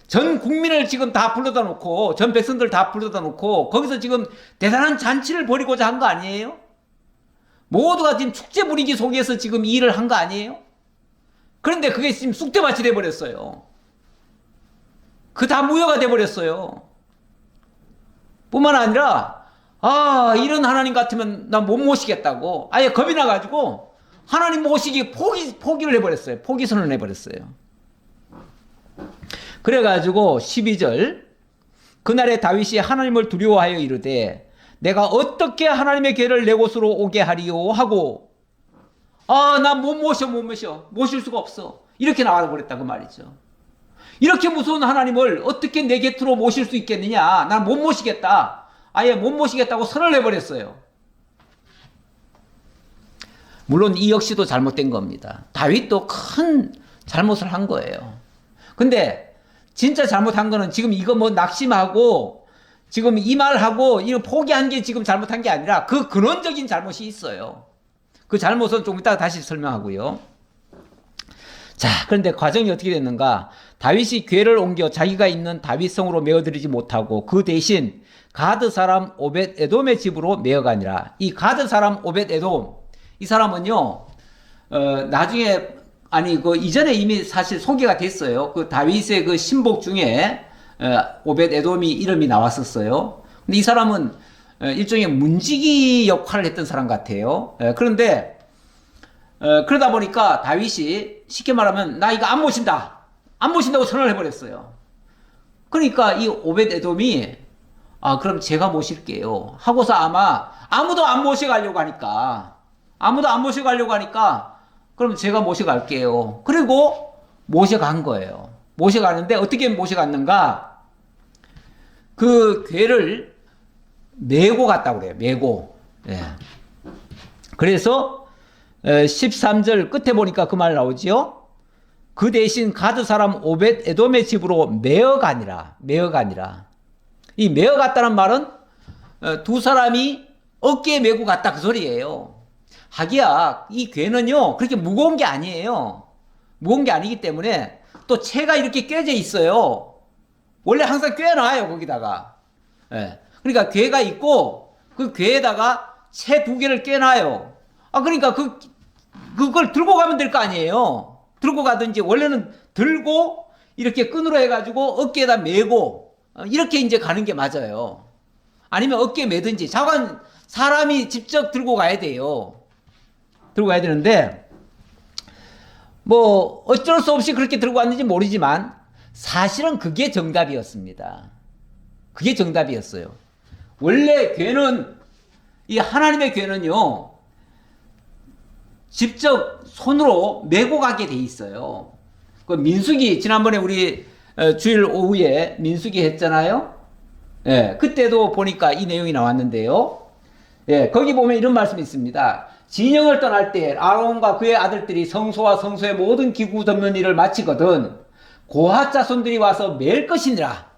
전 국민을 지금 다 불러다 놓고 전 백성들 다 불러다 놓고 거기서 지금 대단한 잔치를 벌이고자 한 거 아니에요? 모두가 지금 축제 분위기 속에서 지금 이 일을 한 거 아니에요? 그런데 그게 지금 쑥대밭이 돼버렸어요. 그 다 무효가 돼버렸어요. 뿐만 아니라 이런 하나님 같으면 난 못 모시겠다고 아예 겁이 나가지고 하나님 모시기 포기를 해버렸어요. 포기 선언을 해버렸어요. 그래가지고 12절 그날에 다윗이 하나님을 두려워하여 이르되 내가 어떻게 하나님의 궤를 내 곳으로 오게 하리요 하고 난 못 모셔 모실 수가 없어 이렇게 나와버렸다 그 말이죠. 이렇게 무서운 하나님을 어떻게 내 곁으로 모실 수 있겠느냐, 난 못 모시겠다, 아예 못 모시겠다고 선을 내버렸어요. 물론 이 역시도 잘못된 겁니다. 다윗도 큰 잘못을 한 거예요. 근데 진짜 잘못한 거는 지금 이거 뭐 낙심하고 지금 이 말하고 이거 포기한 게 지금 잘못한 게 아니라 그 근원적인 잘못이 있어요. 그 잘못은 좀 이따가 다시 설명하고요. 자, 그런데 과정이 어떻게 됐는가? 다윗이 궤를 옮겨 자기가 있는 다윗성으로 메어들이지 못하고 그 대신 가드 사람 오벳 에돔의 집으로 메어가니라. 이 가드 사람 오벳 에돔, 이 사람은요, 나중에 그 이전에 이미 사실 소개가 됐어요. 그 다윗의 그 신복 중에 오벳 에돔이 이름이 나왔었어요. 근데 이 사람은 일종의 문지기 역할을 했던 사람 같아요. 그런데 그러다 보니까 다윗이 쉽게 말하면 나 이거 안 모신다고 선언을 해버렸어요. 그러니까 이 오벳 에돔이 그럼 제가 모실게요 하고서 아마 아무도 안 모셔가려고 하니까 그럼 제가 모셔갈게요. 그리고 모셔간 거예요. 모셔가는데 어떻게 모셔갔는가? 그 궤를 메고 갔다고 그래요. 메고. 예. 그래서 13절 끝에 보니까 그 말 나오지요. 그 대신 가드 사람 오벳 에돔의 집으로 메어가니라. 이 메어갔다는 말은 두 사람이 어깨에 메고 갔다 그 소리예요. 하기야 이 궤는요 그렇게 무거운 게 아니에요. 무거운 게 아니기 때문에 또 채가 이렇게 꿰져 있어요. 원래 항상 꿰놔요 거기다가. 예. 그러니까 궤가 있고 그 궤에다가 채 2개를 깨놔요. 그러니까 그걸 들고 가면 될 거 아니에요. 들고 가든지, 원래는 들고 이렇게 끈으로 해가지고 어깨에다 메고 이렇게 이제 가는 게 맞아요. 아니면 어깨에 매든지, 자관 사람이 직접 들고 가야 돼요. 들고 가야 되는데, 뭐 어쩔 수 없이 그렇게 들고 왔는지 모르지만 사실은 그게 정답이었습니다. 그게 정답이었어요. 원래 궤는, 이 하나님의 궤는요, 직접 손으로 메고 가게 돼 있어요. 그 민수기, 지난번에 우리 주일 오후에 민수기 했잖아요. 예, 그때도 보니까 이 내용이 나왔는데요. 예, 거기 보면 이런 말씀이 있습니다. 진영을 떠날 때 아론과 그의 아들들이 성소와 성소의 모든 기구 덮는 일을 마치거든 고핫 자손들이 와서 맬 것이니라.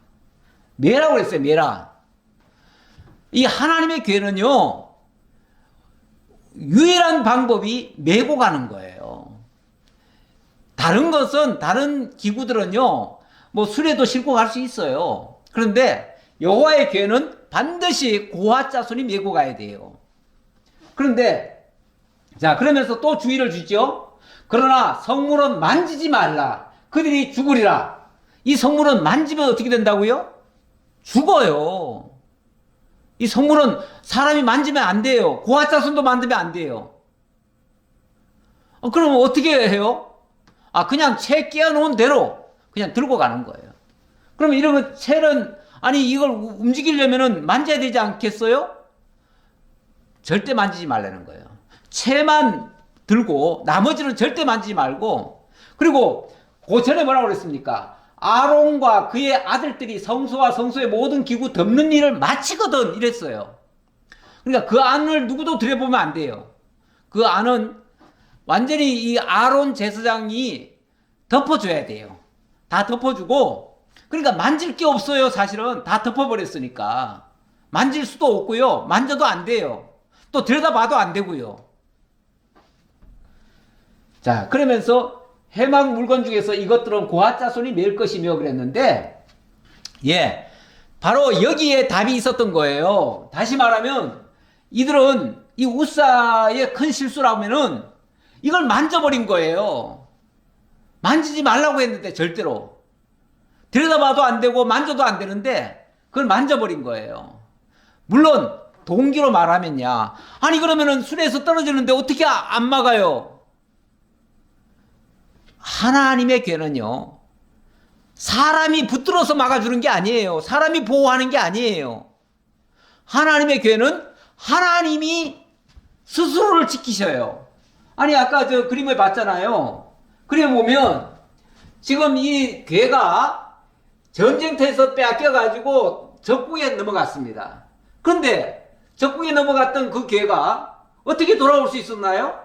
매라고 그랬어요. 매라. 이 하나님의 궤는요, 유일한 방법이 메고 가는 거예요. 다른 것은, 다른 기구들은요, 뭐 수레도 싣고 갈 수 있어요. 그런데 여호와의 궤는 반드시 고핫 자손이 메고 가야 돼요. 그런데 자, 그러면서 또 주의를 주죠. 그러나 성물은 만지지 말라. 그들이 죽으리라. 이 성물은 만지면 어떻게 된다고요? 죽어요. 이 성물은 사람이 만지면 안 돼요. 고핫 자손도 만지면 안 돼요. 그러면 어떻게 해요? 그냥 채 끼워놓은 대로 그냥 들고 가는 거예요. 그러면 이런 채는, 아니 이걸 움직이려면 만져야 되지 않겠어요? 절대 만지지 말라는 거예요. 채만 들고 나머지는 절대 만지지 말고, 그리고 그 전에 뭐라고 그랬습니까? 아론과 그의 아들들이 성소와 성소의 모든 기구 덮는 일을 마치거든 이랬어요. 그러니까 그 안을 누구도 들여보면 안 돼요. 그 안은 완전히 이 아론 제사장이 덮어줘야 돼요. 다 덮어주고, 그러니까 만질 게 없어요. 사실은 다 덮어버렸으니까 만질 수도 없고요, 만져도 안 돼요. 또 들여다봐도 안 되고요. 자, 그러면서 해막 물건 중에서 이것들은 고핫 자손이 맬 것이며 그랬는데, 예, 바로 여기에 답이 있었던 거예요. 다시 말하면 이들은 이 우사의 큰 실수라면은 이걸 만져버린 거예요. 만지지 말라고 했는데 절대로 들여다봐도 안 되고 만져도 안 되는데 그걸 만져버린 거예요. 물론 동기로 말하면야, 아니 그러면은 수레에서 떨어지는데 어떻게 안 막아요? 하나님의 궤는요, 사람이 붙들어서 막아주는 게 아니에요. 사람이 보호하는 게 아니에요. 하나님의 궤는 하나님이 스스로를 지키셔요. 아니 아까 저 그림을 봤잖아요. 그림을 보면 지금 이 궤가 전쟁터에서 빼앗겨가지고 적국에 넘어갔습니다. 그런데 적국에 넘어갔던 그 궤가 어떻게 돌아올 수 있었나요?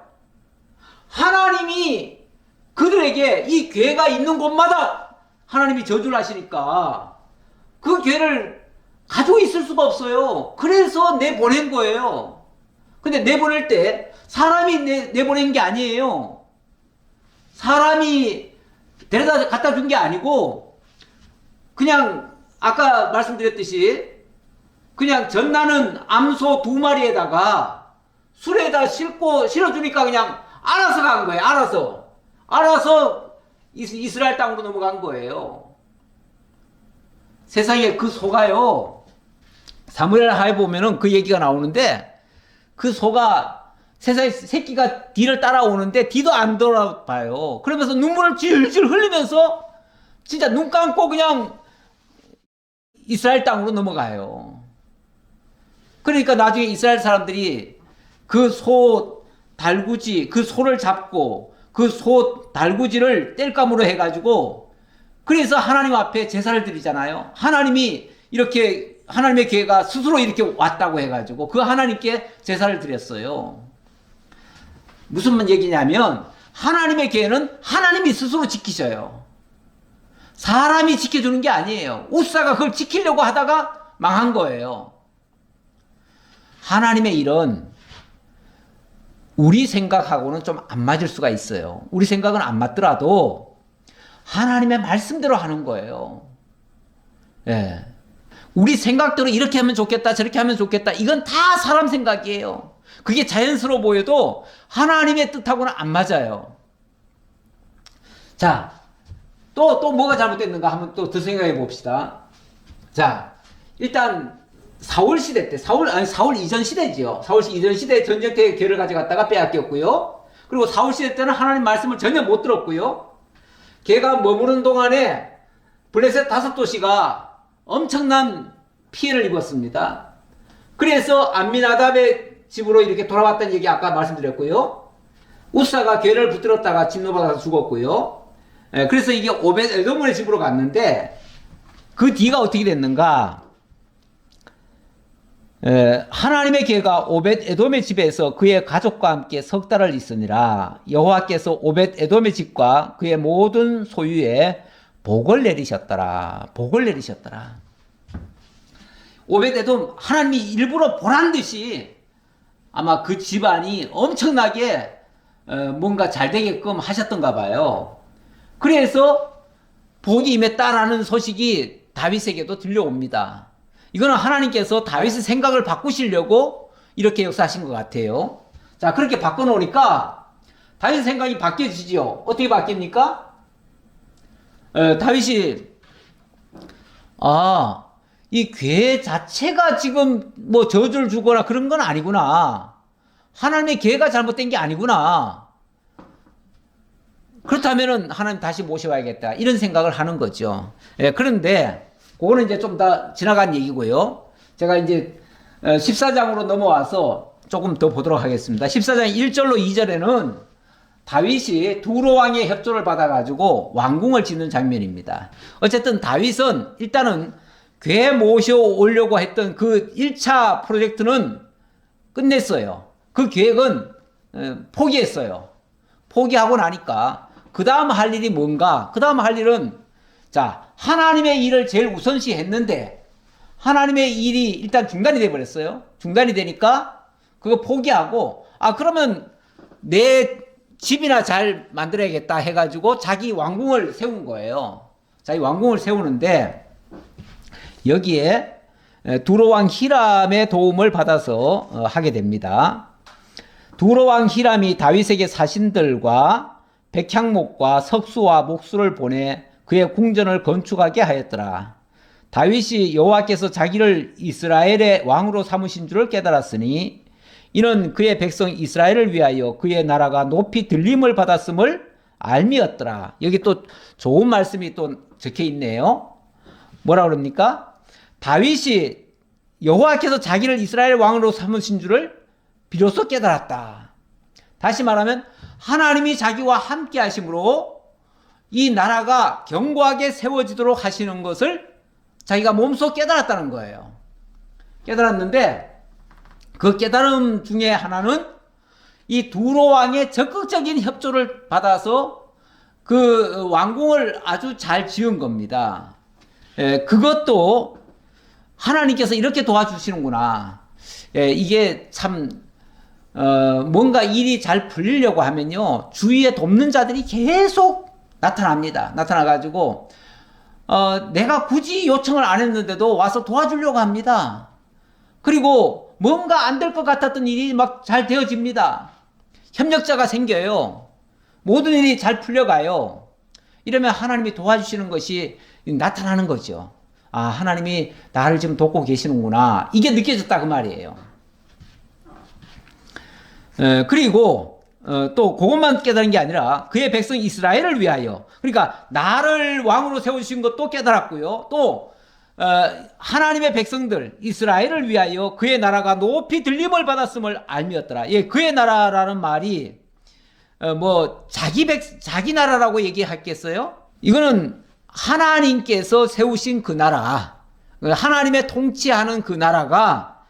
하나님이 그들에게 이 궤가 있는 곳마다 하나님이 저주를 하시니까 그 궤를 가지고 있을 수가 없어요. 그래서 내보낸 거예요. 근데 내보낼 때 사람이 내보낸 게 아니에요. 사람이 데려다 갖다 준 게 아니고, 그냥 아까 말씀드렸듯이 그냥 전나는 암소 2마리에다가 수레에다 실어주니까 그냥 알아서 간 거예요. 알아서 이스라엘 땅으로 넘어간 거예요. 세상에 그 소가요, 사무엘 하에 보면은 그 얘기가 나오는데, 그 소가 세상에 새끼가 뒤를 따라오는데 뒤도 안 돌아봐요. 그러면서 눈물을 질질 흘리면서 진짜 눈 감고 그냥 이스라엘 땅으로 넘어가요. 그러니까 나중에 이스라엘 사람들이 그 소 달구지, 그 소를 잡고 그 소 달구지를 땔감으로 해가지고, 그래서 하나님 앞에 제사를 드리잖아요. 하나님이 이렇게, 하나님의 궤가 스스로 이렇게 왔다고 해가지고 그 하나님께 제사를 드렸어요. 무슨 얘기냐면 하나님의 궤는 하나님이 스스로 지키셔요. 사람이 지켜주는 게 아니에요. 우사가 그걸 지키려고 하다가 망한 거예요. 하나님의 일은 우리 생각하고는 좀 안 맞을 수가 있어요. 우리 생각은 안 맞더라도 하나님의 말씀대로 하는 거예요. 예. 우리 생각대로 이렇게 하면 좋겠다, 저렇게 하면 좋겠다, 이건 다 사람 생각이에요. 그게 자연스러워 보여도 하나님의 뜻하고는 안 맞아요. 자, 또 뭐가 잘못됐는가 한번 또 더 생각해 봅시다. 자, 일단 사울 시대 때, 사울 이전 시대지요. 사울 이전 시대 전쟁터에 괴를 가져갔다가 빼앗겼고요. 그리고 사울 시대 때는 하나님 말씀을 전혀 못 들었고요. 걔가 머무는 동안에 블레셋 5도시가 엄청난 피해를 입었습니다. 그래서 암미나답의 집으로 이렇게 돌아왔다는 얘기 아까 말씀드렸고요. 우사가 괴를 붙들었다가 진노받아서 죽었고요. 그래서 이게 오벳 에돔의 집으로 갔는데 그 뒤가 어떻게 됐는가? 하나님의 괴가 오벳 에돔의 집에서 그의 가족과 함께 석 달을 있으니라. 여호와께서 오벳 에돔의 집과 그의 모든 소유에 복을 내리셨더라. 복을 내리셨더라. 오벳 에돔 하나님이 일부러 보란 듯이 아마 그 집안이 엄청나게 뭔가 잘 되게끔 하셨던가 봐요. 그래서 복이 임했다라는 소식이 다윗에게도 들려옵니다. 이거는 하나님께서 다윗의 생각을 바꾸시려고 이렇게 역사하신 것 같아요. 자, 그렇게 바꿔놓으니까 다윗의 생각이 바뀌어지죠. 어떻게 바뀝니까? 다윗이 이 괴 자체가 지금 뭐 저주를 주거나 그런 건 아니구나. 하나님의 괴가 잘못된 게 아니구나. 그렇다면은 하나님 다시 모셔와야겠다. 이런 생각을 하는 거죠. 그런데 그거는 이제 좀 더 지나간 얘기고요. 제가 이제 14장으로 넘어와서 조금 더 보도록 하겠습니다. 14장 1절로 2절에는 다윗이 두로 왕의 협조를 받아가지고 왕궁을 짓는 장면입니다. 어쨌든 다윗은 일단은 괴 모셔오려고 했던 그 1차 프로젝트는 끝냈어요. 그 계획은 포기했어요. 포기하고 나니까 그 다음 할 일이 뭔가? 그 다음 할 일은 자, 하나님의 일을 제일 우선시 했는데 하나님의 일이 일단 중단이 돼 버렸어요. 중단이 되니까 그거 포기하고 그러면 내 집이나 잘 만들어야겠다 해가지고 자기 왕궁을 세운 거예요. 자기 왕궁을 세우는데 여기에 두로왕 히람의 도움을 받아서 하게 됩니다. 두로왕 히람이 다윗에게 사신들과 백향목과 석수와 목수를 보내 그의 궁전을 건축하게 하였더라. 다윗이 여호와께서 자기를 이스라엘의 왕으로 삼으신 줄을 깨달았으니 이는 그의 백성 이스라엘을 위하여 그의 나라가 높이 들림을 받았음을 알미였더라. 여기 또 좋은 말씀이 또 적혀 있네요. 뭐라 그럽니까? 다윗이 여호와께서 자기를 이스라엘 왕으로 삼으신 줄을 비로소 깨달았다. 다시 말하면 하나님이 자기와 함께 하심으로 이 나라가 견고하게 세워지도록 하시는 것을 자기가 몸소 깨달았다는 거예요. 깨달았는데 그 깨달음 중에 하나는 이 두로 왕의 적극적인 협조를 받아서 그 왕궁을 아주 잘 지은 겁니다. 그것도 하나님께서 이렇게 도와주시는구나. 이게 참 뭔가 일이 잘 풀리려고 하면요 주위에 돕는 자들이 계속 나타납니다. 나타나가지고 내가 굳이 요청을 안 했는데도 와서 도와주려고 합니다. 그리고 뭔가 안 될 것 같았던 일이 막 잘 되어집니다. 협력자가 생겨요. 모든 일이 잘 풀려가요. 이러면 하나님이 도와주시는 것이 나타나는 거죠. 하나님이 나를 지금 돕고 계시는구나. 이게 느껴졌다 그 말이에요. 그리고 또 그것만 깨달은 게 아니라 그의 백성 이스라엘을 위하여, 그러니까 나를 왕으로 세우신 것도 깨달았고요. 또 하나님의 백성들 이스라엘을 위하여 그의 나라가 높이 들림을 받았음을 알미였더라. 그의 나라라는 말이 뭐 자기 나라라고 얘기했겠어요? 이거는 하나님께서 세우신 그 나라, 하나님의 통치하는 그 나라가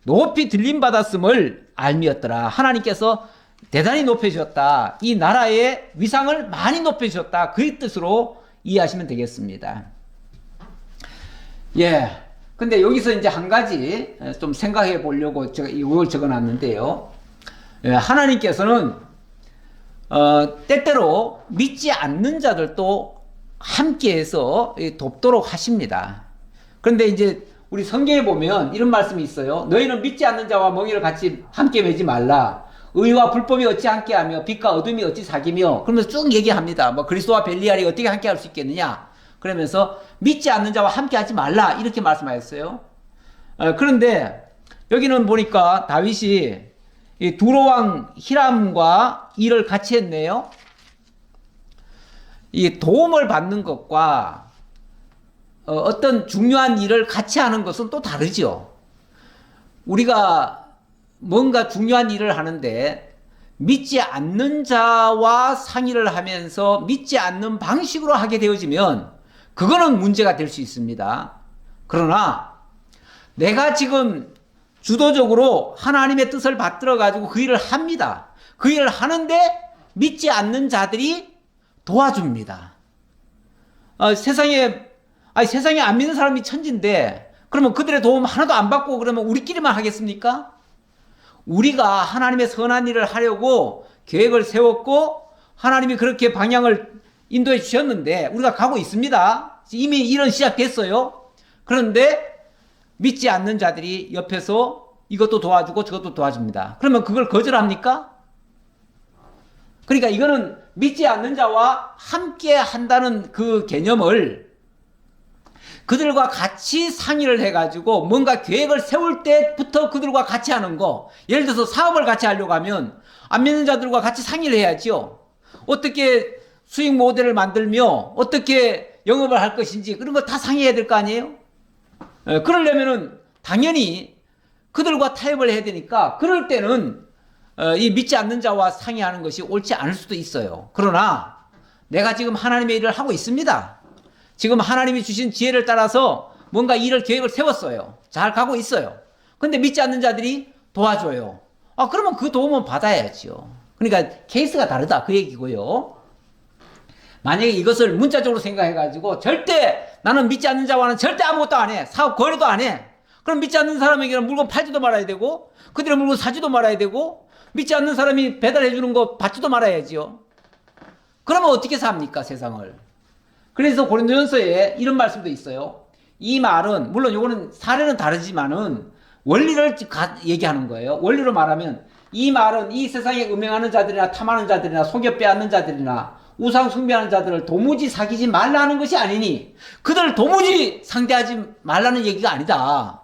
높이 들림 받았음을 알미였더라. 하나님께서 대단히 높여주셨다. 이 나라의 위상을 많이 높여주셨다. 그 뜻으로 이해하시면 되겠습니다. 근데 여기서 이제 한 가지 좀 생각해 보려고 제가 이걸 적어 놨는데요. 하나님께서는 때때로 믿지 않는 자들도 함께해서 돕도록 하십니다. 그런데 이제 우리 성경에 보면 이런 말씀이 있어요. 너희는 믿지 않는 자와 멍에를 같이 함께 매지 말라. 의와 불법이 어찌 함께하며 빛과 어둠이 어찌 사귀며, 그러면서 쭉 얘기합니다. 뭐 그리스도와 벨리알이 어떻게 함께할 수 있겠느냐. 그러면서 믿지 않는 자와 함께하지 말라 이렇게 말씀하셨어요. 그런데 여기는 보니까 다윗이 이 두로왕 히람과 일을 같이 했네요. 이 도움을 받는 것과 어떤 중요한 일을 같이 하는 것은 또 다르죠. 우리가 뭔가 중요한 일을 하는데 믿지 않는 자와 상의를 하면서 믿지 않는 방식으로 하게 되어지면 그거는 문제가 될 수 있습니다. 그러나 내가 지금 주도적으로 하나님의 뜻을 받들어 가지고 그 일을 합니다. 그 일을 하는데 믿지 않는 자들이 도와줍니다. 세상에 안 믿는 사람이 천진데 그러면 그들의 도움 하나도 안 받고 그러면 우리끼리만 하겠습니까? 우리가 하나님의 선한 일을 하려고 계획을 세웠고 하나님이 그렇게 방향을 인도해 주셨는데 우리가 가고 있습니다. 이미 일은 시작됐어요. 그런데 믿지 않는 자들이 옆에서 이것도 도와주고 저것도 도와줍니다. 그러면 그걸 거절합니까? 그러니까 이거는 믿지 않는 자와 함께 한다는 그 개념을 그들과 같이 상의를 해가지고 뭔가 계획을 세울 때부터 그들과 같이 하는 거. 예를 들어서 사업을 같이 하려고 하면 안 믿는 자들과 같이 상의를 해야죠. 어떻게 수익 모델을 만들며 어떻게 영업을 할 것인지 그런 거 다 상의해야 될 거 아니에요? 그러려면은 당연히 그들과 타협을 해야 되니까 그럴 때는 이 믿지 않는 자와 상의하는 것이 옳지 않을 수도 있어요. 그러나 내가 지금 하나님의 일을 하고 있습니다. 지금 하나님이 주신 지혜를 따라서 뭔가 일을 계획을 세웠어요. 잘 가고 있어요. 근데 믿지 않는 자들이 도와줘요. 그러면 그 도움은 받아야죠. 그러니까 케이스가 다르다 그 얘기고요. 만약에 이것을 문자적으로 생각해가지고 절대 나는 믿지 않는 자와는 절대 아무것도 안 해. 사업 거래도 안 해. 그럼 믿지 않는 사람에게는 물건 팔지도 말아야 되고 그들의 물건 사지도 말아야 되고 믿지 않는 사람이 배달해 주는 거 받지도 말아야지요. 그러면 어떻게 삽니까 세상을. 그래서 고린도전서에 이런 말씀도 있어요. 이 말은 물론 요거는 사례는 다르지만은 원리를 얘기하는 거예요. 원리로 말하면 이 말은 이 세상에 음행하는 자들이나 탐하는 자들이나 속여 빼앗는 자들이나 우상 숭배하는 자들을 도무지 사귀지 말라는 것이 아니니 그들을 도무지 상대하지 말라는 얘기가 아니다.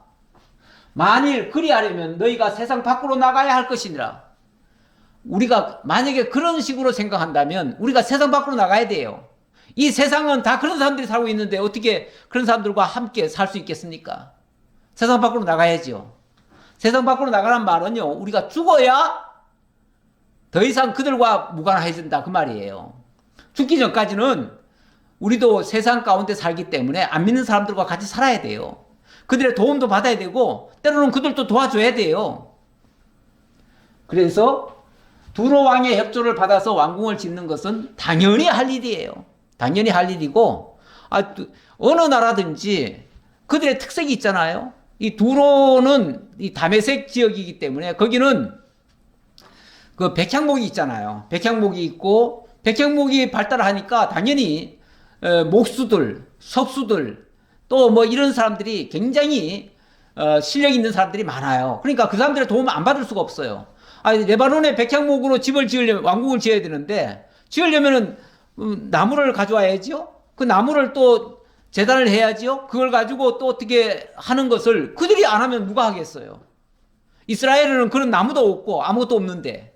만일 그리하려면 너희가 세상 밖으로 나가야 할 것이니라. 우리가 만약에 그런 식으로 생각한다면 우리가 세상 밖으로 나가야 돼요. 이 세상은 다 그런 사람들이 살고 있는데 어떻게 그런 사람들과 함께 살 수 있겠습니까? 세상 밖으로 나가야죠. 세상 밖으로 나가란 말은요, 우리가 죽어야 더 이상 그들과 무관해진다 그 말이에요. 죽기 전까지는 우리도 세상 가운데 살기 때문에 안 믿는 사람들과 같이 살아야 돼요. 그들의 도움도 받아야 되고 때로는 그들도 도와줘야 돼요. 그래서 두로 왕의 협조를 받아서 왕궁을 짓는 것은 당연히 할 일이에요. 당연히 할 일이고 어느 나라든지 그들의 특색이 있잖아요. 이 두로는 이 다메섹 지역이기 때문에 거기는 그 백향목이 있잖아요. 백향목이 있고 백향목이 발달하니까 당연히 목수들, 석수들 또 뭐 이런 사람들이 굉장히 실력 있는 사람들이 많아요. 그러니까 그 사람들의 도움을 안 받을 수가 없어요. 레바논에 백향목으로 집을 지으려면 왕궁을 지어야 되는데 지으려면은 나무를 가져와야죠. 그 나무를 또 재단을 해야지요. 그걸 가지고 또 어떻게 하는 것을 그들이 안 하면 누가 하겠어요. 이스라엘에는 그런 나무도 없고 아무것도 없는데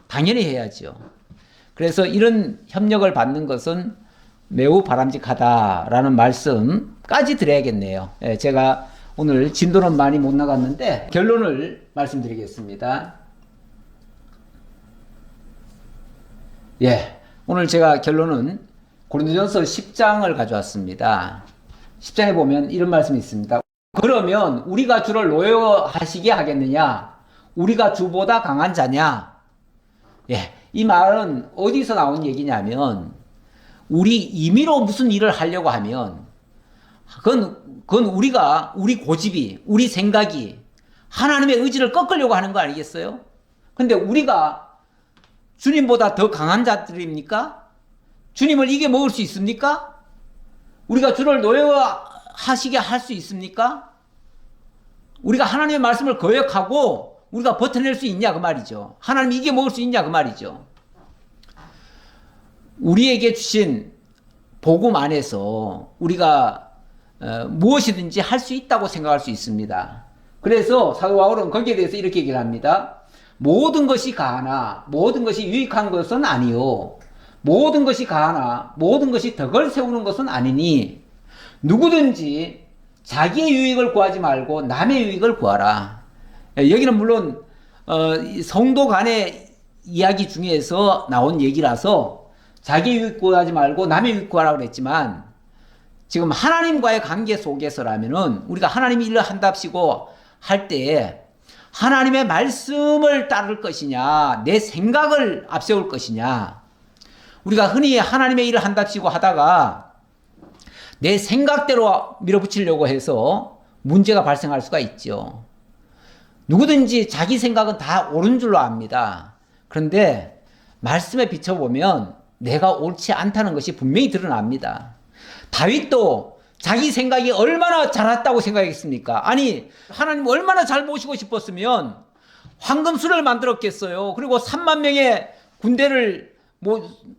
당연히 해야죠. 그래서 이런 협력을 받는 것은 매우 바람직하다라는 말씀까지 드려야겠네요. 제가 오늘 진도는 많이 못 나갔는데 결론을 말씀드리겠습니다. 오늘 제가 결론은 고린도전서 10장을 가져왔습니다. 10장에 보면 이런 말씀이 있습니다. 그러면 우리가 주를 노여하시게 하겠느냐? 우리가 주보다 강한 자냐? 이 말은 어디서 나온 얘기냐면 우리 임의로 무슨 일을 하려고 하면 그건 우리 고집이, 우리 생각이 하나님의 의지를 꺾으려고 하는 거 아니겠어요? 근데 우리가 주님보다 더 강한 자들입니까? 주님을 이겨 먹을 수 있습니까? 우리가 주를 노여하시게 할 수 있습니까? 우리가 하나님의 말씀을 거역하고 우리가 버텨낼 수 있냐 그 말이죠. 하나님이 이겨먹을 수 있냐 그 말이죠. 우리에게 주신 복음 안에서 우리가 무엇이든지 할 수 있다고 생각할 수 있습니다. 그래서 사도 바울은 거기에 대해서 이렇게 얘기를 합니다. 모든 것이 가하나 모든 것이 유익한 것은 아니요 모든 것이 가하나 모든 것이 덕을 세우는 것은 아니니 누구든지 자기의 유익을 구하지 말고 남의 유익을 구하라. 여기는 물론 성도 간의 이야기 중에서 나온 얘기라서 자기 유익 구하지 말고 남의 유익 구하라고 그랬지만 지금 하나님과의 관계 속에서라면은 우리가 하나님이 일을 한답시고 할 때에 하나님의 말씀을 따를 것이냐 내 생각을 앞세울 것이냐. 우리가 흔히 하나님의 일을 한답시고 하다가 내 생각대로 밀어붙이려고 해서 문제가 발생할 수가 있죠. 누구든지 자기 생각은 다 옳은 줄로 압니다. 그런데 말씀에 비춰보면 내가 옳지 않다는 것이 분명히 드러납니다. 다윗도 자기 생각이 얼마나 잘했다고 생각했습니까? 아니 하나님 얼마나 잘 모시고 싶었으면 황금술을 만들었겠어요. 그리고 3만 명의 군대를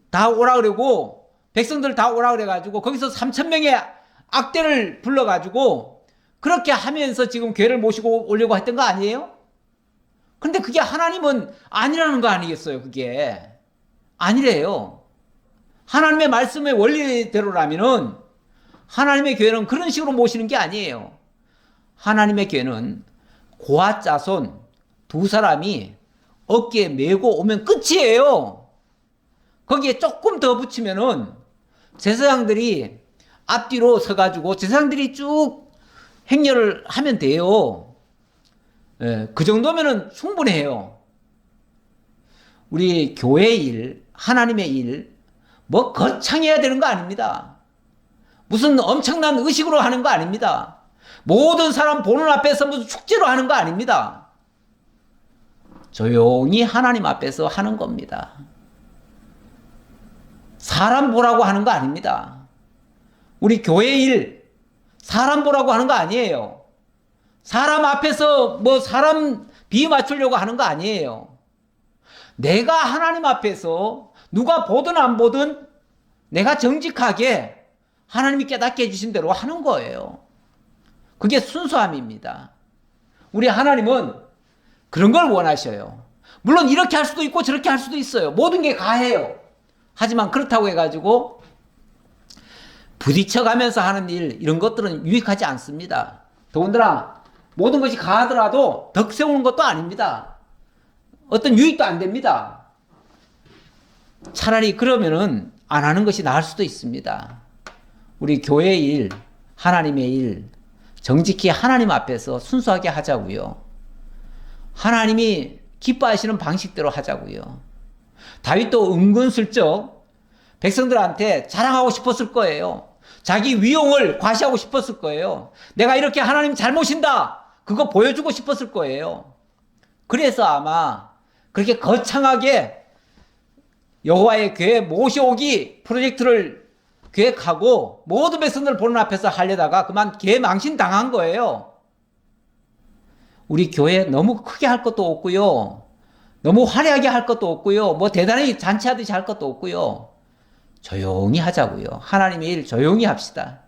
다 오라 그러고 백성들 다 오라 그래가지고 거기서 3천 명의 악대를 불러가지고 그렇게 하면서 지금 괴를 모시고 오려고 했던 거 아니에요? 그런데 그게 하나님은 아니라는 거 아니겠어요? 그게 아니래요. 하나님의 말씀의 원리대로라면은 하나님의 교회는 그런 식으로 모시는 게 아니에요. 하나님의 교회는 고아 자손 두 사람이 어깨에 메고 오면 끝이에요. 거기에 조금 더 붙이면은 제사장들이 앞뒤로 서가지고 제사장들이 쭉 행렬을 하면 돼요. 그 정도면은 충분해요. 우리 교회의 일, 하나님의 일, 뭐 거창해야 되는 거 아닙니다. 무슨 엄청난 의식으로 하는 거 아닙니다. 모든 사람 보는 앞에서 무슨 축제로 하는 거 아닙니다. 조용히 하나님 앞에서 하는 겁니다. 사람 보라고 하는 거 아닙니다. 우리 교회 일, 사람 보라고 하는 거 아니에요. 사람 앞에서 뭐 사람 비 맞추려고 하는 거 아니에요. 내가 하나님 앞에서 누가 보든 안 보든 내가 정직하게 하나님이 깨닫게 해주신 대로 하는 거예요. 그게 순수함입니다. 우리 하나님은 그런 걸 원하셔요. 물론 이렇게 할 수도 있고 저렇게 할 수도 있어요. 모든 게 가해요. 하지만 그렇다고 해가지고 부딪혀가면서 하는 일 이런 것들은 유익하지 않습니다. 더군다나 모든 것이 가하더라도 덕 세우는 것도 아닙니다. 어떤 유익도 안 됩니다. 차라리 그러면은 안 하는 것이 나을 수도 있습니다. 우리 교회의 일, 하나님의 일, 정직히 하나님 앞에서 순수하게 하자고요. 하나님이 기뻐하시는 방식대로 하자고요. 다윗도 은근슬쩍 백성들한테 자랑하고 싶었을 거예요. 자기 위용을 과시하고 싶었을 거예요. 내가 이렇게 하나님 잘 모신다. 그거 보여주고 싶었을 거예요. 그래서 아마 그렇게 거창하게 여호와의 교회 모셔오기 프로젝트를 계획하고 모든 백성들 보는 앞에서 하려다가 그만 개망신 당한 거예요. 우리 교회 너무 크게 할 것도 없고요. 너무 화려하게 할 것도 없고요. 뭐 대단히 잔치하듯이 할 것도 없고요. 조용히 하자고요. 하나님의 일 조용히 합시다.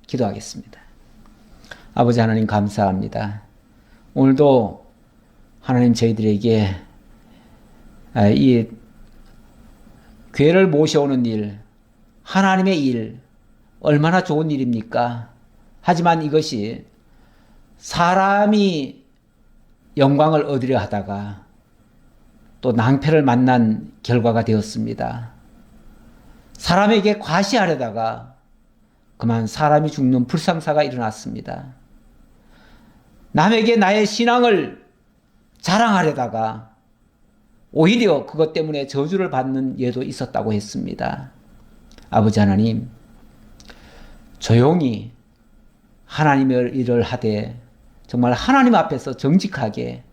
기도하겠습니다. 아버지 하나님 감사합니다. 오늘도 하나님 저희들에게 이 교회를 모셔오는 일, 하나님의 일, 얼마나 좋은 일입니까? 하지만 이것이 사람이 영광을 얻으려 하다가 또 낭패를 만난 결과가 되었습니다. 사람에게 과시하려다가 그만 사람이 죽는 불상사가 일어났습니다. 남에게 나의 신앙을 자랑하려다가 오히려 그것 때문에 저주를 받는 예도 있었다고 했습니다. 아버지 하나님, 조용히 하나님의 일을 하되 정말 하나님 앞에서 정직하게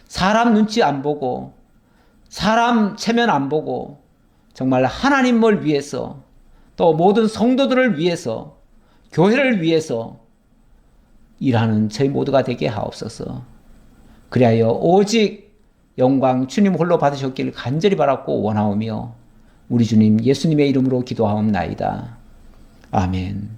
사람 눈치 안 보고 사람 체면 안 보고 정말 하나님을 위해서 또 모든 성도들을 위해서 교회를 위해서 일하는 저희 모두가 되게 하옵소서. 그리하여 오직 영광 주님 홀로 받으셨기를 간절히 바랐고 원하오며 우리 주님 예수님의 이름으로 기도하옵나이다. 아멘.